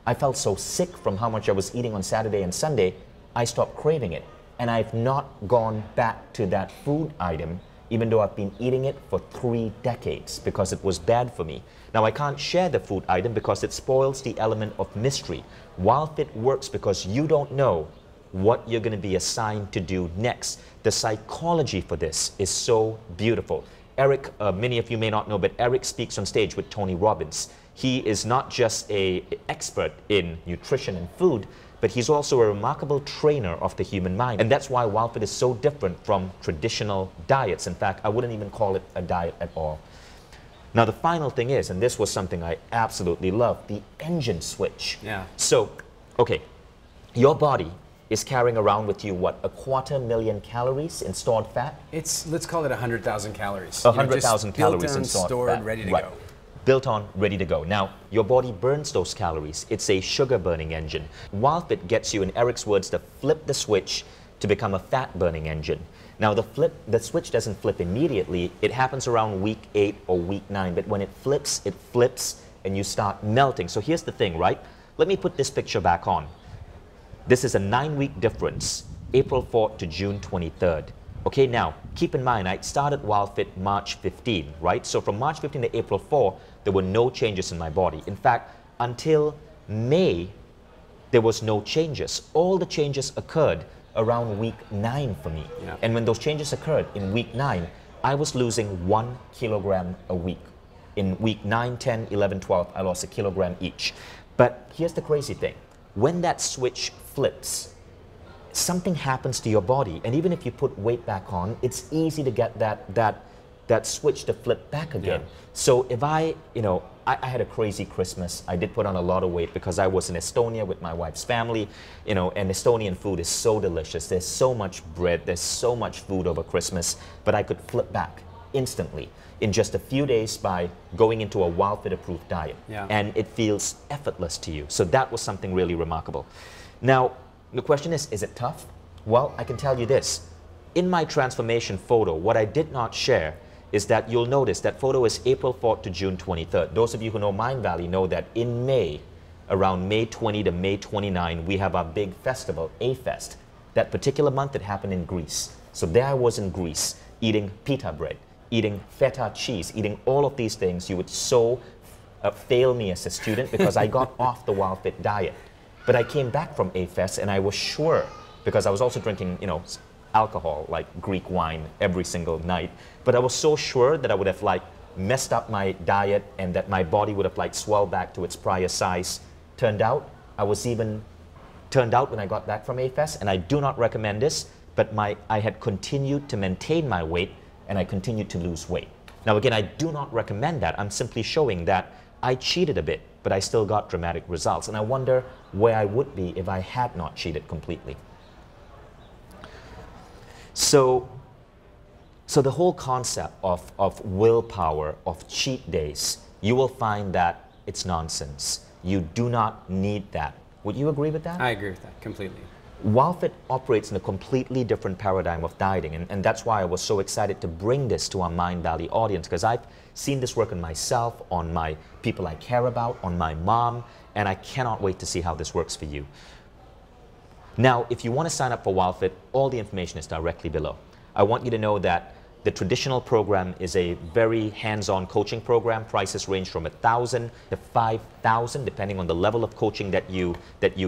I felt so sick from how much I was eating on Saturday and Sunday, I stopped craving it. And I've not gone back to that food item, even though I've been eating it for 3 decades, because it was bad for me. Now, I can't share the food item because it spoils the element of mystery. WildFit works because you don't know what you're going to be assigned to do next. The psychology for this is so beautiful. Eric, many of you may not know, but Eric speaks on stage with Tony Robbins. He is not just an expert in nutrition and food, but he's also a remarkable trainer of the human mind. And that's why WildFit is so different from traditional diets. In fact, I wouldn't even call it a diet at all. Now, the final thing is, and this was something I absolutely love, the engine switch. Yeah. So, okay, your body is carrying around with you, what, 250,000 calories in stored fat? Let's call it 100,000 calories. 100,000 calories in stored stored fat. Ready to go. Built on, ready to go. Now, your body burns those calories. It's a sugar burning engine. WildFit gets you, in Eric's words, to flip the switch to become a fat burning engine. Now, the switch doesn't flip immediately. It happens around week 8 or week 9, but when it flips, and you start melting. So here's the thing, right? Let me put this picture back on. This is a 9-week difference, April 4th to June 23rd. Okay, now, keep in mind, I started WildFit March 15, right? So from March 15 to April 4, there were no changes in my body. In fact, until May, there was no changes. All the changes occurred around week 9 for me. Yeah. And when those changes occurred in week 9, I was losing 1 kilogram a week. In week 9, 10, 11, 12, I lost a kilogram each. But here's the crazy thing. When that switch flips, something happens to your body. And even if you put weight back on, it's easy to get that switch to flip back again. Yeah. So if I had a crazy Christmas. I did put on a lot of weight because I was in Estonia with my wife's family, and Estonian food is so delicious. There's so much bread, there's so much food over Christmas, but I could flip back instantly in just a few days by going into a WildFit approved diet. Yeah. And it feels effortless to you. So that was something really remarkable. Now, the question is it tough? Well, I can tell you this. In my transformation photo, what I did not share is that you'll notice that photo is April 4th to June 23rd. Those of you who know Mindvalley know that in May, around May 20 to May 29, we have our big festival, A-Fest. That particular month, it happened in Greece. So there I was in Greece, eating pita bread, eating feta cheese, eating all of these things. You would so fail me as a student because I got off the WildFit diet. But I came back from A-Fest and I was sure, because I was also drinking, alcohol, like Greek wine, every single night. But I was so sure that I would have messed up my diet and that my body would have swelled back to its prior size. Turned out when I got back from A-Fest, and I do not recommend this, but I had continued to maintain my weight and I continued to lose weight. Now again, I do not recommend that. I'm simply showing that I cheated a bit, but I still got dramatic results. And I wonder where I would be if I had not cheated completely. So the whole concept of willpower, of cheat days, you will find that it's nonsense. You do not need that. Would you agree with that? I agree with that completely. WildFit operates in a completely different paradigm of dieting, and that's why I was so excited to bring this to our Mindvalley audience, because I've seen this work on myself, on my people I care about, on my mom, and I cannot wait to see how this works for you. Now, if you want to sign up for WildFit, all the information is directly below. I want you to know that the traditional program is a very hands-on coaching program. Prices range from $1,000 to $5,000, depending on the level of coaching that you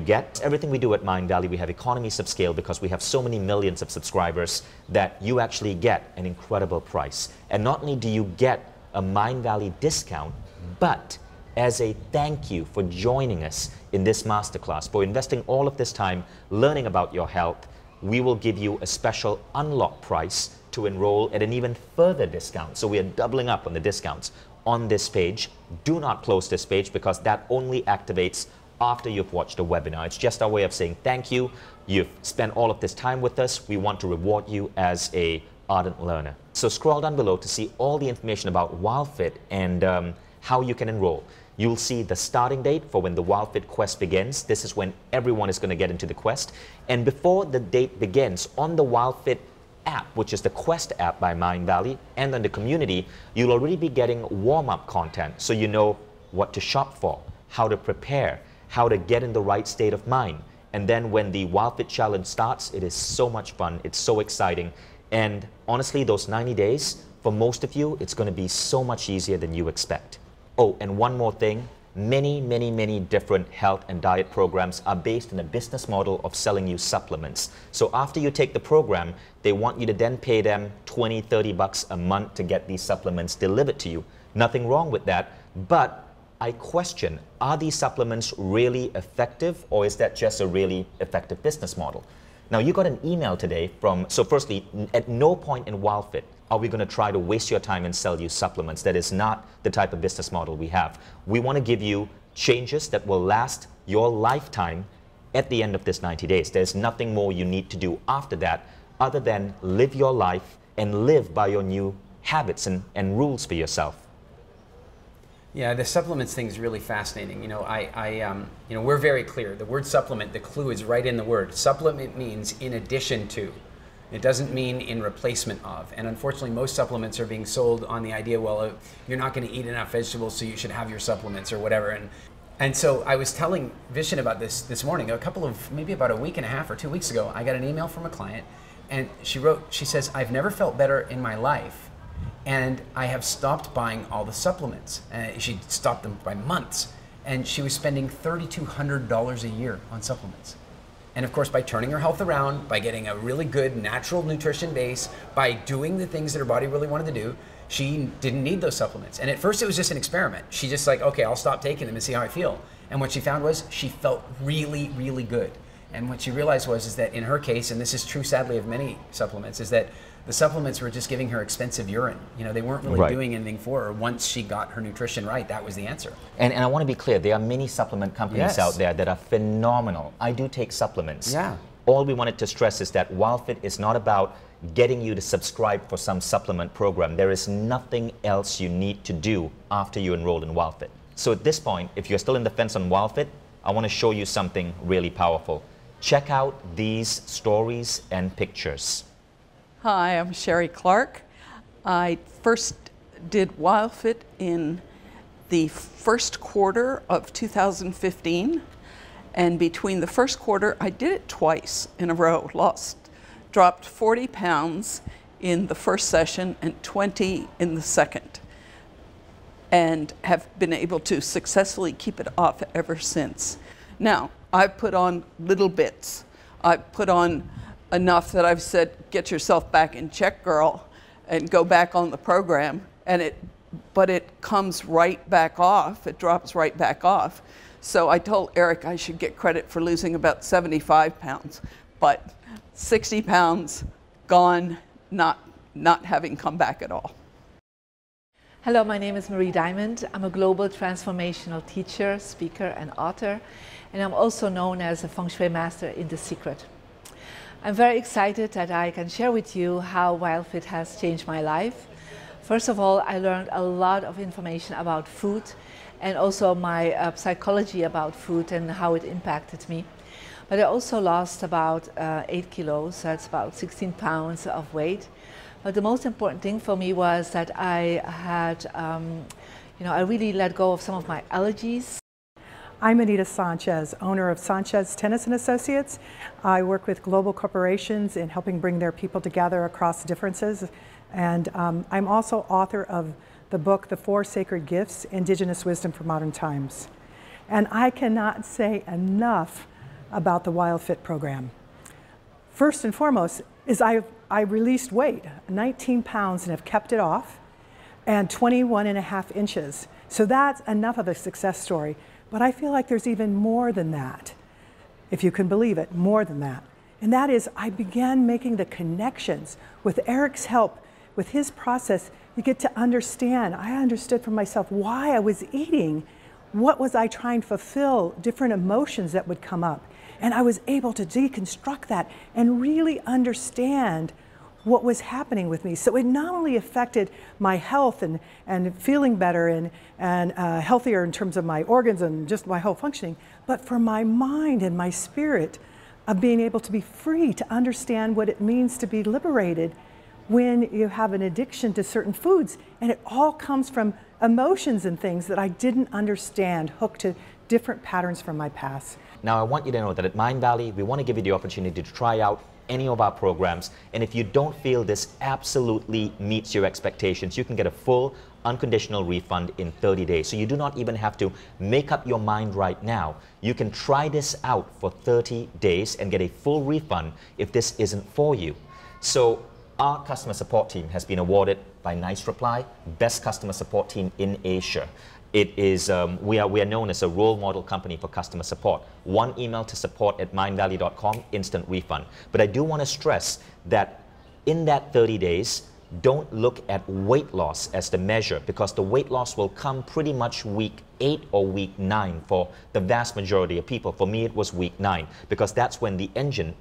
get. Everything we do at Mindvalley, we have economies of scale because we have so many millions of subscribers that you actually get an incredible price. And not only do you get a Mindvalley discount, but as a thank you for joining us in this masterclass, for investing all of this time learning about your health, we will give you a special unlock price to enroll at an even further discount. So we are doubling up on the discounts on this page. Do not close this page because that only activates after you've watched a webinar. It's just our way of saying thank you. You've spent all of this time with us. We want to reward you as an ardent learner. So scroll down below to see all the information about WildFit and how you can enroll. You'll see the starting date for when the WildFit Quest begins. This is when everyone is going to get into the Quest. And before the date begins, on the WildFit app, which is the Quest app by Mindvalley, and on the community, you'll already be getting warm-up content so you know what to shop for, how to prepare, how to get in the right state of mind. And then when the WildFit Challenge starts, it is so much fun, it's so exciting. And honestly, those 90 days, for most of you, it's going to be so much easier than you expect. Oh, and one more thing, many different health and diet programs are based on a business model of selling you supplements. So after you take the program, they want you to then pay them $20, $30 a month to get these supplements delivered to you. Nothing wrong with that, but I question, are these supplements really effective, or is that just a really effective business model? Now, you got an email today so firstly, at no point in WildFit are we going to try to waste your time and sell you supplements. That is not the type of business model we have. We want to give you changes that will last your lifetime at the end of this 90 days. There's nothing more you need to do after that other than live your life and live by your new habits and rules for yourself. Yeah, the supplements thing is really fascinating. We're very clear. The word supplement, the clue is right in the word. Supplement means in addition to. It doesn't mean in replacement of. And unfortunately, most supplements are being sold on the idea, well, you're not going to eat enough vegetables, so you should have your supplements or whatever. And so I was telling Vishen about this morning, maybe about a week and a half or 2 weeks ago, I got an email from a client, and she says, I've never felt better in my life, and I have stopped buying all the supplements. And she stopped them by months, and she was spending $3,200 a year on supplements. And of course, by turning her health around, by getting a really good natural nutrition base, by doing the things that her body really wanted to do, she didn't need those supplements. And at first it was just an experiment. She just like, okay, I'll stop taking them and see how I feel. And what she found was she felt really, really good. And what she realized was is that in her case, and this is true sadly of many supplements, is that the supplements were just giving her expensive urine. You know, they weren't really doing anything for her. Once she got her nutrition right, that was the answer. And I want to be clear, there are many supplement companies out there that are phenomenal. I do take supplements. Yeah. All we wanted to stress is that WildFit is not about getting you to subscribe for some supplement program. There is nothing else you need to do after you enroll in WildFit. So at this point, if you're still in the fence on WildFit, I want to show you something really powerful. Check out these stories and pictures. Hi, I'm Sherry Clark. I first did WildFit in the first quarter of 2015. And between the first quarter, I did it twice in a row, dropped 40 pounds in the first session and 20 in the second. And have been able to successfully keep it off ever since. Now, I've put on little bits. I've put on enough that I've said, get yourself back in check, girl, and go back on the program. But it comes right back off. It drops right back off. So I told Eric I should get credit for losing about 75 pounds, but 60 pounds gone, not having come back at all. Hello, my name is Marie Diamond. I'm a global transformational teacher, speaker, and author, and I'm also known as a Feng Shui master in The Secret. I'm very excited that I can share with you how WildFit has changed my life. First of all, I learned a lot of information about food and also my psychology about food and how it impacted me. But I also lost about 8 kilos, that's about 16 pounds of weight. But the most important thing for me was that I had, I really let go of some of my allergies. I'm Anita Sanchez, owner of Sanchez Tennis & Associates. I work with global corporations in helping bring their people together across differences. And I'm also author of the book, The Four Sacred Gifts, Indigenous Wisdom for Modern Times. And I cannot say enough about the WildFit program. First and foremost is I released weight, 19 pounds, and have kept it off, and 21.5 inches. So that's enough of a success story. But I feel like there's even more than that, if you can believe it, more than that. And that is, I began making the connections. With Eric's help, with his process, you get to understand. I understood for myself why I was eating, what was I trying to fulfill, different emotions that would come up. And I was able to deconstruct that and really understand what was happening with me. So it not only affected my health and feeling better and healthier in terms of my organs and just my whole functioning, but for my mind and my spirit of being able to be free to understand what it means to be liberated when you have an addiction to certain foods. And it all comes from emotions and things that I didn't understand, hooked to different patterns from my past. Now I want you to know that at Mindvalley, we want to give you the opportunity to try out any of our programs, and if you don't feel this absolutely meets your expectations, you can get a full unconditional refund in 30 days. So you do not even have to make up your mind right now. You can try this out for 30 days and get a full refund if this isn't for you. So our customer support team has been awarded by Nice Reply Best Customer Support Team in Asia. It is, we are known as a role model company for customer support. One email to support@mindvalley.com, instant refund. But I do want to stress that in that 30 days, don't look at weight loss as the measure, because the weight loss will come pretty much week 8 or week 9 for the vast majority of people. For me, it was week 9, because that's when the engine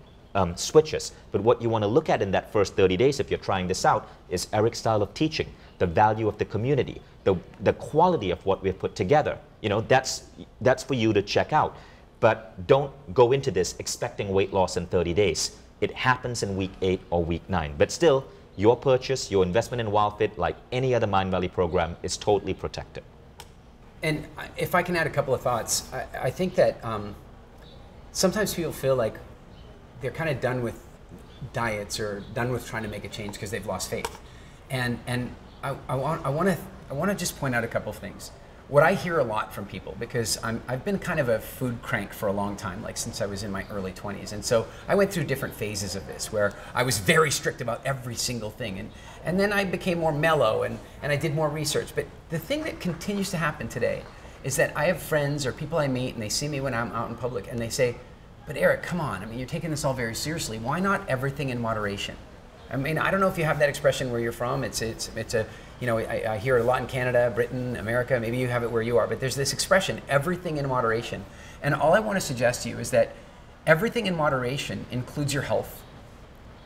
switches. But what you want to look at in that first 30 days, if you're trying this out, is Eric's style of teaching, the value of the community, the quality of what we've put together. You know, that's for you to check out. But don't go into this expecting weight loss in 30 days. It happens in week 8 or week 9. But still, your purchase, your investment in WildFit, like any other Mindvalley program, is totally protected. And if I can add a couple of thoughts, I think that sometimes people feel like they're kind of done with diets or done with trying to make a change because they've lost faith. And I want to just point out a couple of things. what I hear a lot from people, because I've been kind of a food crank for a long time, like since I was in my early 20s. And so I went through different phases of this where I was very strict about every single thing. And then I became more mellow and I did more research. But the thing that continues to happen today is that I have friends or people I meet and they see me when I'm out in public and they say, but Eric, come on, I mean, you're taking this all very seriously. Why not everything in moderation? I mean, I don't know if you have that expression where you're from. It's a, you know, I hear it a lot in Canada, Britain, America. Maybe you have it where you are, but there's this expression, everything in moderation. And all I want to suggest to you is that everything in moderation includes your health.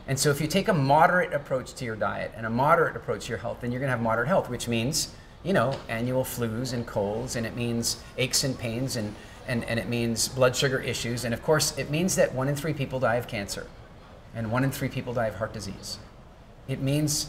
And so if you take a moderate approach to your diet and a moderate approach to your health, then you're going to have moderate health, which means, you know, annual flus and colds, and it means aches and pains, and it means blood sugar issues. And of course, it means that 1 in 3 people die of cancer, and 1 in 3 people die of heart disease. It means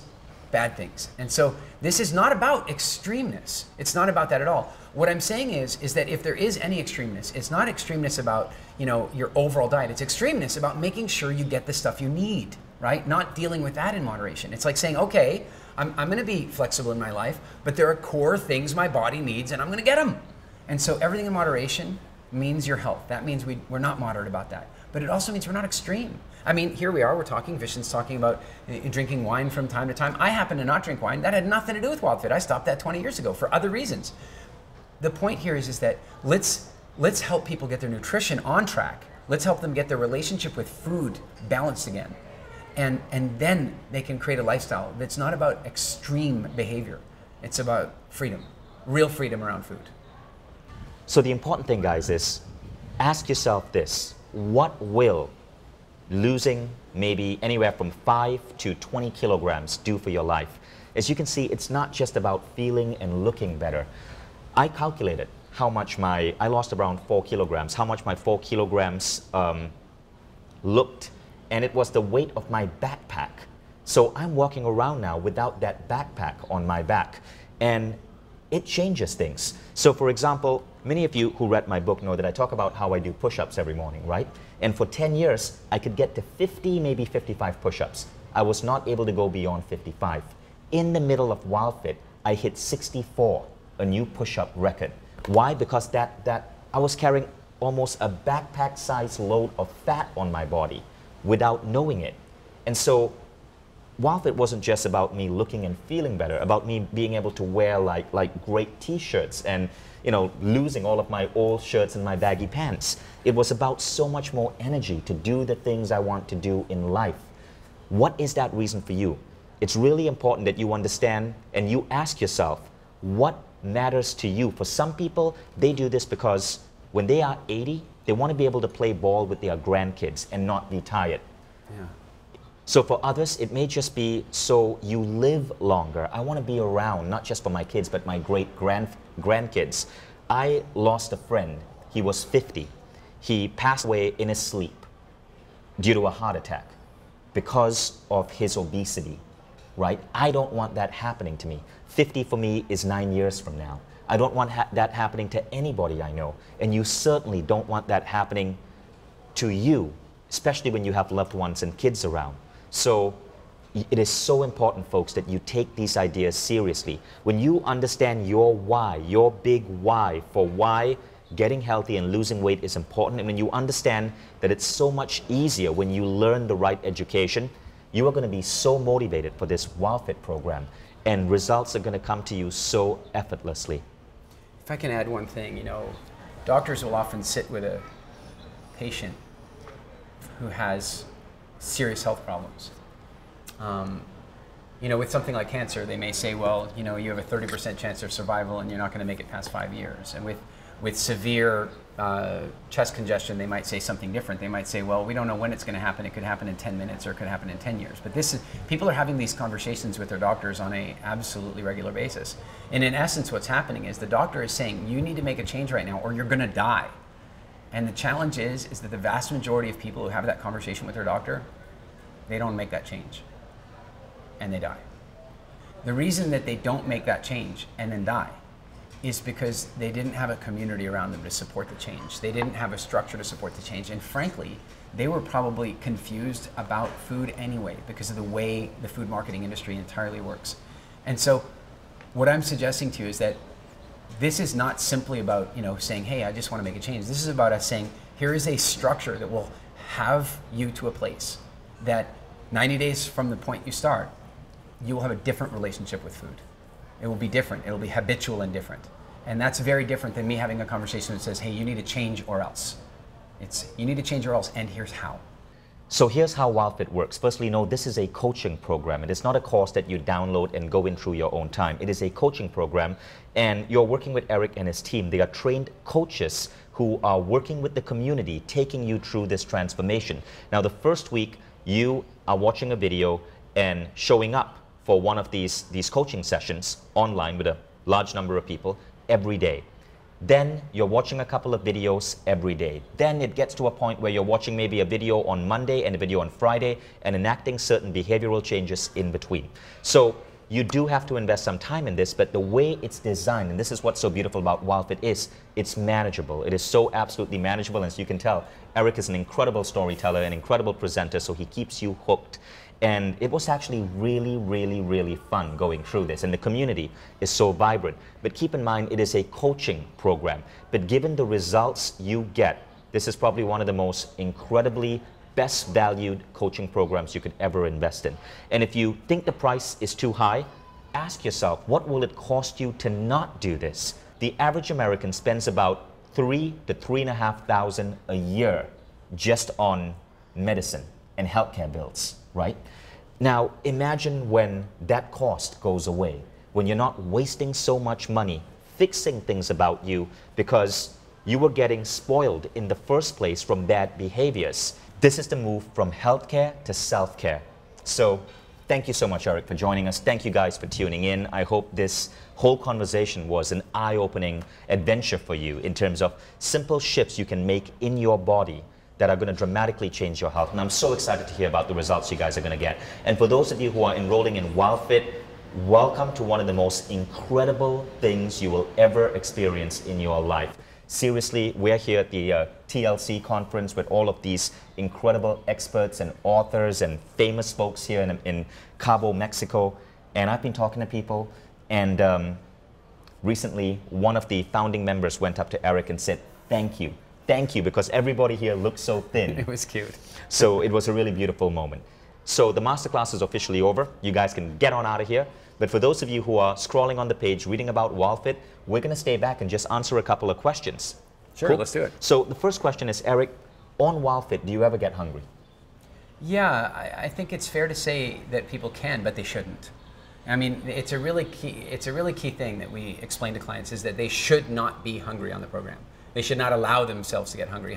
bad things. And so this is not about extremeness. It's not about that at all. What I'm saying is that if there is any extremeness, it's not extremeness about, you know, your overall diet. It's extremeness about making sure you get the stuff you need, right? Not dealing with that in moderation. It's like saying, okay, I'm going to be flexible in my life, but there are core things my body needs and I'm going to get them. And so everything in moderation means your health. That means we're not moderate about that. But it also means we're not extreme. I mean, here we are, we're talking, Vishen's talking about drinking wine from time to time. I happen to not drink wine. That had nothing to do with WildFit. I stopped that 20 years ago for other reasons. The point here is that let's help people get their nutrition on track. Let's help them get their relationship with food balanced again. And then they can create a lifestyle that's not about extreme behavior. It's about freedom, real freedom around food. So the important thing, guys, is ask yourself this: what will losing maybe anywhere from 5 to 20 kilograms do for your life? As you can see, it's not just about feeling and looking better. I calculated how much I lost around 4 kilograms, how much my 4 kilograms looked, and it was the weight of my backpack. So I'm walking around now without that backpack on my back, and it changes things. So for example, many of you who read my book know that I talk about how I do push-ups every morning, right? And for 10 years, I could get to 50, maybe 55 push-ups. I was not able to go beyond 55. In the middle of WildFit, I hit 64, a new push-up record. Why? Because I was carrying almost a backpack-sized load of fat on my body without knowing it. And so WildFit wasn't just about me looking and feeling better, about me being able to wear like great t-shirts and, you know, losing all of my old shirts and my baggy pants. It was about so much more energy to do the things I want to do in life. What is that reason for you? It's really important that you understand and you ask yourself, what matters to you? For some people, they do this because when they are 80, they want to be able to play ball with their grandkids and not be tired. Yeah. So for others, it may just be so you live longer. I want to be around, not just for my kids, but my grandkids. I lost a friend. He was 50. He passed away in his sleep due to a heart attack because of his obesity, right? I don't want that happening to me. 50 for me is 9 years from now. I don't want that happening to anybody I know. And you certainly don't want that happening to you, especially when you have loved ones and kids around. So it is so important, folks, that you take these ideas seriously. When you understand your why, your big why for why getting healthy and losing weight is important, and when you understand that it's so much easier when you learn the right education, you are going to be so motivated for this WildFit program, and results are going to come to you so effortlessly. If I can add one thing, you know, doctors will often sit with a patient who has serious health problems. You know, with something like cancer, they may say, well, you know, you have a 30% chance of survival and you're not going to make it past 5 years. And with severe chest congestion, they might say something different. They might say, well, we don't know when it's going to happen. It could happen in 10 minutes or it could happen in 10 years. But this is, people are having these conversations with their doctors on an absolutely regular basis. And in essence, what's happening is the doctor is saying, you need to make a change right now or you're going to die. And the challenge is that the vast majority of people who have that conversation with their doctor, they don't make that change and they die. The reason that they don't make that change and then die is because they didn't have a community around them to support the change. They didn't have a structure to support the change. And frankly, they were probably confused about food anyway because of the way the food marketing industry entirely works. And so what I'm suggesting to you is that this is not simply about, you know, saying, hey, I just want to make a change. This is about us saying, here is a structure that will have you to a place that 90 days from the point you start, you will have a different relationship with food. It will be different. It will be habitual and different. And that's very different than me having a conversation that says, hey, you need to change or else. It's, you need to change or else, and here's how. So here's how WildFit works. Firstly, no, this is a coaching program. It is not a course that you download and go in through your own time. It is a coaching program, and you're working with Eric and his team. They are trained coaches who are working with the community, taking you through this transformation. Now, the first week, you are watching a video and showing up for one of these coaching sessions online with a large number of people every day. Then you're watching a couple of videos every day. Then it gets to a point where you're watching maybe a video on Monday and a video on Friday and enacting certain behavioral changes in between. So you do have to invest some time in this, but the way it's designed, and this is what's so beautiful about WildFit, is it's manageable. It is so absolutely manageable, and as you can tell, Eric is an incredible storyteller, an incredible presenter, so he keeps you hooked. And it was actually really, really, really fun going through this. And the community is so vibrant. But keep in mind, it is a coaching program. But given the results you get, this is probably one of the most incredibly best valued coaching programs you could ever invest in. And if you think the price is too high, ask yourself, what will it cost you to not do this? The average American spends about $3,000 to $3,500 a year just on medicine and healthcare bills, right? Now, imagine when that cost goes away, when you're not wasting so much money fixing things about you because you were getting spoiled in the first place from bad behaviors. This is the move from healthcare to self-care. So thank you so much, Eric, for joining us. Thank you guys for tuning in. I hope this whole conversation was an eye-opening adventure for you in terms of simple shifts you can make in your body that are going to dramatically change your health. And I'm so excited to hear about the results you guys are going to get. And for those of you who are enrolling in WildFit, welcome to one of the most incredible things you will ever experience in your life. Seriously, we're here at the TLC conference with all of these incredible experts and authors and famous folks here in Cabo, Mexico. And I've been talking to people, and recently one of the founding members went up to Eric and said, thank you. Thank you, because everybody here looks so thin. It was cute. So it was a really beautiful moment. So the masterclass is officially over. You guys can get on out of here. But for those of you who are scrolling on the page, reading about WildFit, we're going to stay back and just answer a couple of questions. Sure, cool? Let's do it. So the first question is, Eric, on WildFit, do you ever get hungry? Yeah, I think it's fair to say that people can, but they shouldn't. I mean, it's a really key thing that we explain to clients is that they should not be hungry on the program. They should not allow themselves to get hungry.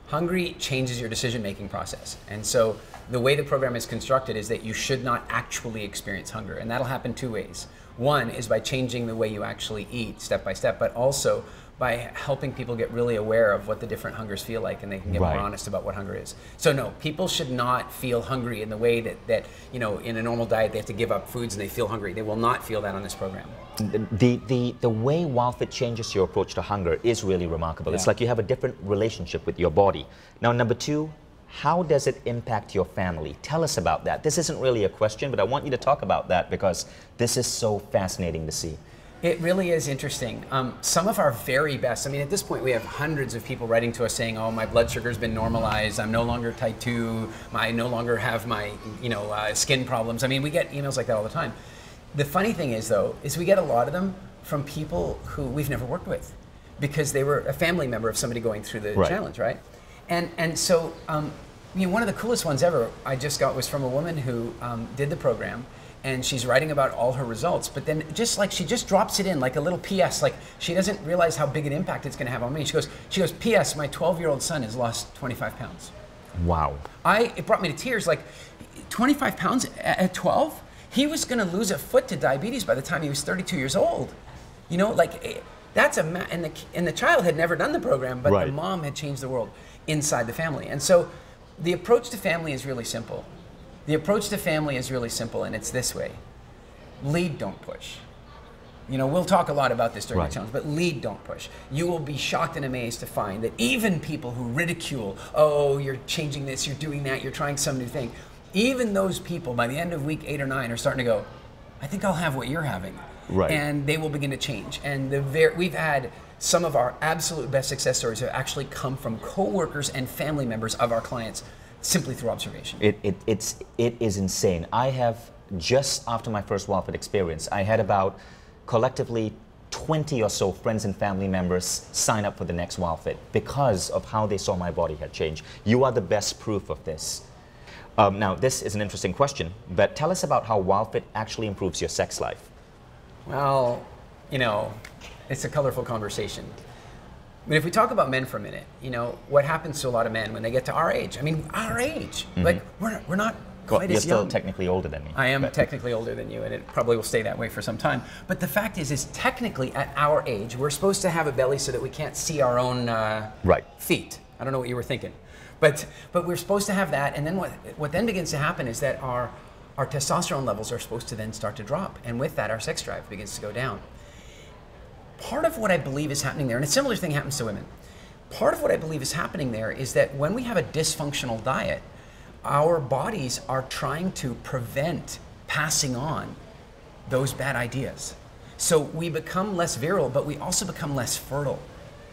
Hungry changes your decision-making process. And so the way the program is constructed is that you should not actually experience hunger. And that'll happen two ways. One is by changing the way you actually eat step by step, but also by helping people get really aware of what the different hungers feel like, and they can get more honest about what hunger is. So no, people should not feel hungry in the way that you know, in a normal diet they have to give up foods and they feel hungry. They will not feel that on this program. The way WildFit changes your approach to hunger is really remarkable. Yeah. It's like you have a different relationship with your body. Now, number two, how does it impact your family? Tell us about that. This isn't really a question, but I want you to talk about that because this is so fascinating to see. It really is interesting. Some of our very best, I mean, at this point we have hundreds of people writing to us saying, oh, my blood sugar's been normalized, I'm no longer type 2, I no longer have my skin problems. I mean, we get emails like that all the time. The funny thing is, though, is we get a lot of them from people who we've never worked with because they were a family member of somebody going through the challenge, right? And so, one of the coolest ones ever I just got was from a woman who did the program, and she's writing about all her results, but then she just drops it in like a little PS, like she doesn't realize how big an impact it's gonna have on me. She goes, PS, my 12-year-old son has lost 25 pounds. Wow. It brought me to tears, like 25 pounds at 12? He was gonna lose a foot to diabetes by the time he was 32 years old. You know, like that's and the child had never done the program, but the mom had changed the world inside the family. And so the approach to family is really simple. The approach to family is really simple, and it's this way. Lead, don't push. You know, we'll talk a lot about this during the challenge, but lead, don't push. You will be shocked and amazed to find that even people who ridicule, oh, you're changing this, you're doing that, you're trying some new thing, even those people by the end of week 8 or 9 are starting to go, I think I'll have what you're having. Right. and they will begin to change. And we've had some of our absolute best success stories have actually come from coworkers and family members of our clients simply through observation. It is insane. I have, just after my first WildFit experience, I had about collectively 20 or so friends and family members sign up for the next WildFit because of how they saw my body had changed. You are the best proof of this. Now, this is an interesting question, but tell us about how WildFit actually improves your sex life. Well, you know, it's a colorful conversation. I mean, if we talk about men for a minute, you know, what happens to a lot of men when they get to our age? I mean, our age. Like, we're not quite You're as young. still technically older than me. I am technically older than you, and it probably will stay that way for some time. But the fact is technically at our age, we're supposed to have a belly so that we can't see our own feet. I don't know what you were thinking. But we're supposed to have that, and then what then begins to happen is that our testosterone levels are supposed to then start to drop, and with that, our sex drive begins to go down. Part of what I believe is happening there, and a similar thing happens to women, part of what I believe is happening there is that when we have a dysfunctional diet, our bodies are trying to prevent passing on those bad ideas. So we become less virile, but we also become less fertile.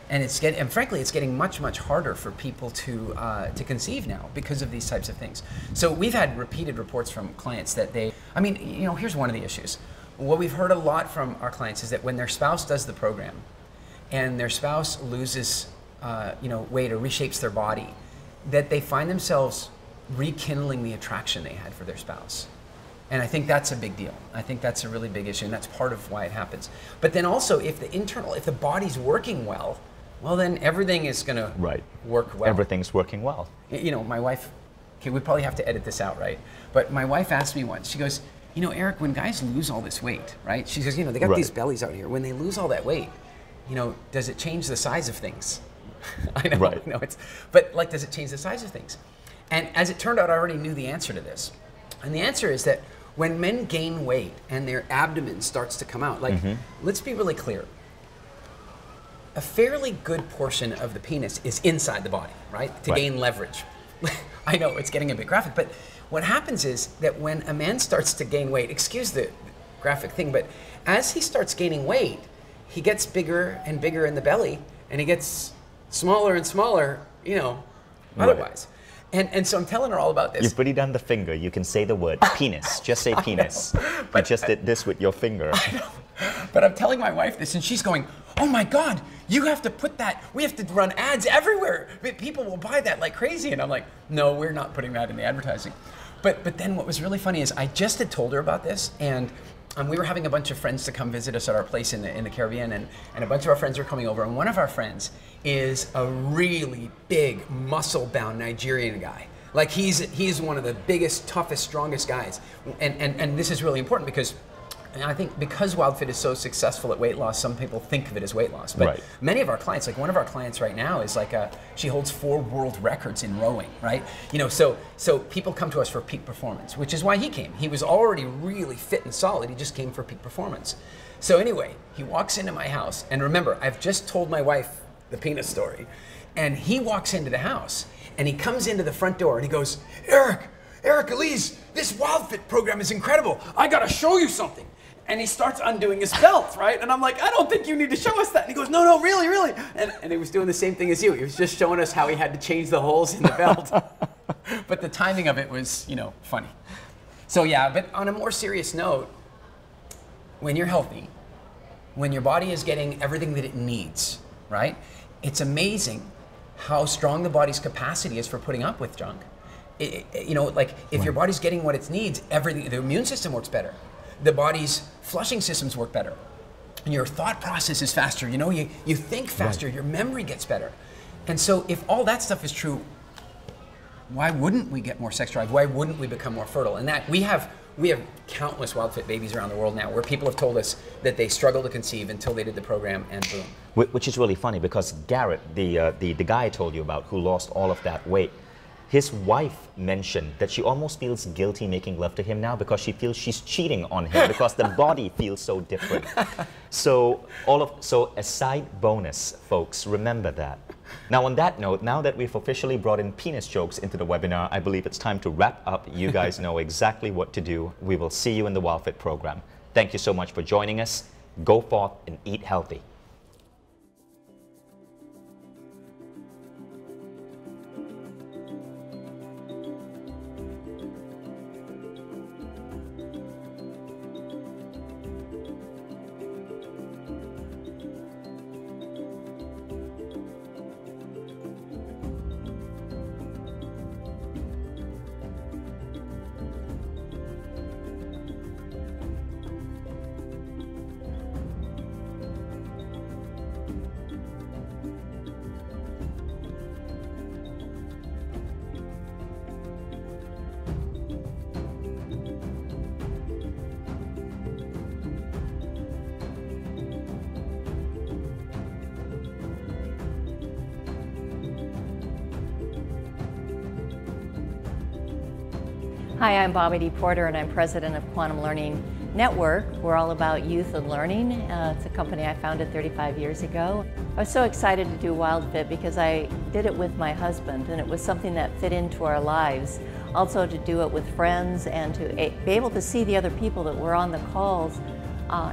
And frankly, it's getting much, much harder for people to conceive now because of these types of things. So we've had repeated reports from clients that here's one of the issues. What we've heard a lot from our clients is that when their spouse does the program and their spouse loses weight or reshapes their body, that they find themselves rekindling the attraction they had for their spouse. And I think that's a big deal. I think that's a really big issue, and that's part of why it happens. But then also, if the body's working well, then everything is going to work well. Everything's working well. You know, my wife, okay, we probably have to edit this out, right? But my wife asked me once, she goes, you know, Eric, when guys lose all this weight, right? She says, you know, they got these bellies out here. When they lose all that weight, you know, does it change the size of things? I know, but like, does it change the size of things? And as it turned out, I already knew the answer to this. And the answer is that when men gain weight and their abdomen starts to come out, like, let's be really clear. A fairly good portion of the penis is inside the body, right? To gain leverage. I know it's getting a bit graphic, but what happens is that when a man starts to gain weight, excuse the graphic thing, but as he starts gaining weight, he gets bigger and bigger in the belly, and he gets smaller and smaller, you know, otherwise. And so I'm telling her all about this. You've already done the finger. You can say the word penis. Just say penis. But you just did this with your finger. I know. But I'm telling my wife this, and she's going, oh my God, you have to put that, we have to run ads everywhere. People will buy that like crazy. And I'm like, no, we're not putting that in the advertising. But then what was really funny is I just had told her about this, and we were having a bunch of friends to come visit us at our place in the Caribbean, and a bunch of our friends were coming over, and one of our friends is a really big, muscle-bound Nigerian guy. Like, he's one of the biggest, toughest, strongest guys. And this is really important because I think because WildFit is so successful at weight loss, some people think of it as weight loss. But many of our clients, like one of our clients right now is like she holds 4 world records in rowing, right? You know, so people come to us for peak performance, which is why he came. He was already really fit and solid. He just came for peak performance. So anyway, he walks into my house, and remember, I've just told my wife the penis story, and he walks into the house, and he comes into the front door, and he goes, Eric, Elise, this WildFit program is incredible. I gotta show you something. And he starts undoing his belt, right? And I'm like, I don't think you need to show us that. And he goes, no, really. And he was doing the same thing as you. He was just showing us how he had to change the holes in the belt. But the timing of it was, you know, funny. So yeah, but on a more serious note, when you're healthy, when your body is getting everything that it needs, right? It's amazing how strong the body's capacity is for putting up with junk. You know, like if your body's getting what it needs, everything, the immune system works better. The body's flushing systems work better. And your thought process is faster. You know, you think faster, your memory gets better. And so if all that stuff is true, why wouldn't we get more sex drive? Why wouldn't we become more fertile? And that we have countless WildFit babies around the world now where people have told us that they struggle to conceive until they did the program, and boom. Which is really funny because Garrett, the guy I told you about who lost all of that weight, his wife mentioned that she almost feels guilty making love to him now because she feels she's cheating on him because the body feels so different. So a side bonus, folks, remember that. Now on that note, now that we've officially brought in penis jokes into the webinar, I believe it's time to wrap up. You guys know exactly what to do. We will see you in the WildFit program. Thank you so much for joining us. Go forth and eat healthy. Hi, I'm Bobby D. Porter and I'm president of Quantum Learning Network. We're all about youth and learning. It's a company I founded 35 years ago. I was so excited to do WildFit because I did it with my husband and it was something that fit into our lives. Also to do it with friends and to be able to see the other people that were on the calls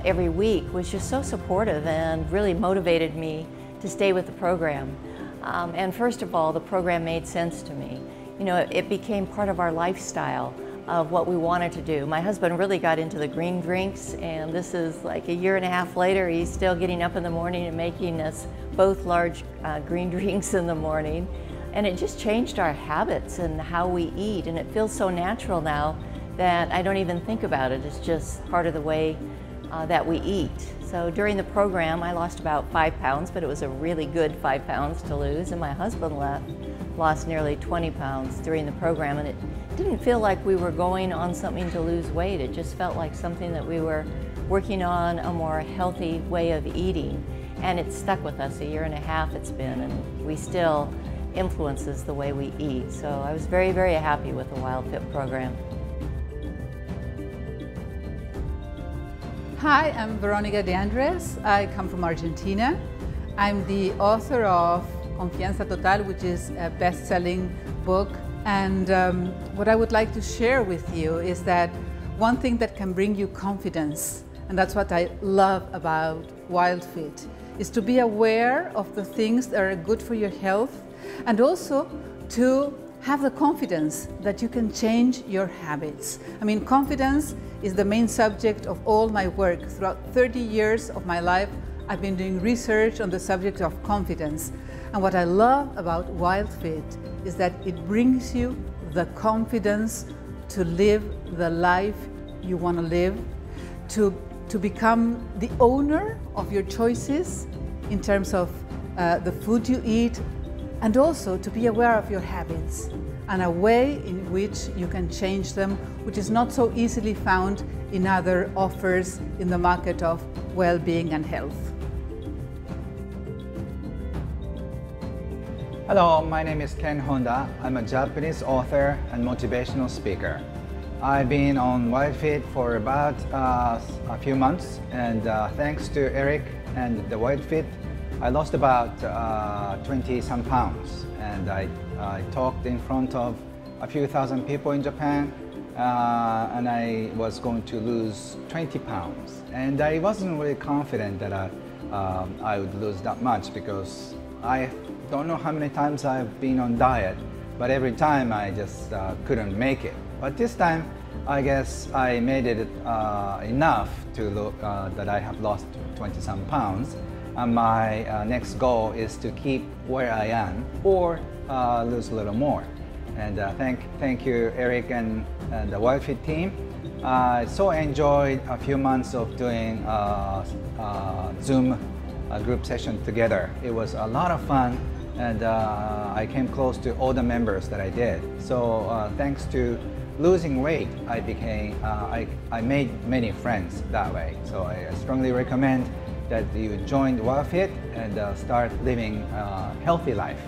every week was just so supportive and really motivated me to stay with the program. And first of all, the program made sense to me. You know, it became part of our lifestyle of what we wanted to do. My husband really got into the green drinks, and this is like a year and a half later, he's still getting up in the morning and making us both large green drinks in the morning. And it just changed our habits and how we eat, and it feels so natural now that I don't even think about it. It's just part of the way that we eat. So during the program, I lost about 5 pounds, but it was a really good 5 pounds to lose, and my husband lost nearly 20 pounds during the program, and it didn't feel like we were going on something to lose weight. It just felt like something that we were working on a more healthy way of eating, and it's stuck with us. A year and a half it's been, and we still influences the way we eat. So I was very, very happy with the WildFit program. Hi, I'm Veronica de Andres. I come from Argentina. I'm the author of Confianza Total, which is a best-selling book. And what I would like to share with you is that one thing that can bring you confidence, and that's what I love about WildFit, is to be aware of the things that are good for your health and also to have the confidence that you can change your habits. I mean, confidence is the main subject of all my work. Throughout 30 years of my life, I've been doing research on the subject of confidence. And what I love about WildFit is that it brings you the confidence to live the life you want to live, to become the owner of your choices in terms of the food you eat, and also to be aware of your habits and a way in which you can change them, which is not so easily found in other offers in the market of well-being and health. Hello, my name is Ken Honda. I'm a Japanese author and motivational speaker. I've been on WildFit for about a few months, and thanks to Eric and the WildFit, I lost about 20-some pounds, and I talked in front of a few thousand people in Japan, and I was going to lose 20 pounds. And I wasn't really confident that I would lose that much, because I don't know how many times I've been on diet, but every time I just couldn't make it. But this time, I guess I made it enough to look that I have lost 20-some pounds. And my next goal is to keep where I am or lose a little more. And thank you, Eric and the WildFit team. I so enjoyed a few months of doing Zoom group session together. It was a lot of fun, and I came close to all the members that I did. So thanks to losing weight, I made many friends that way. So I strongly recommend that you join WildFit and start living a healthy life.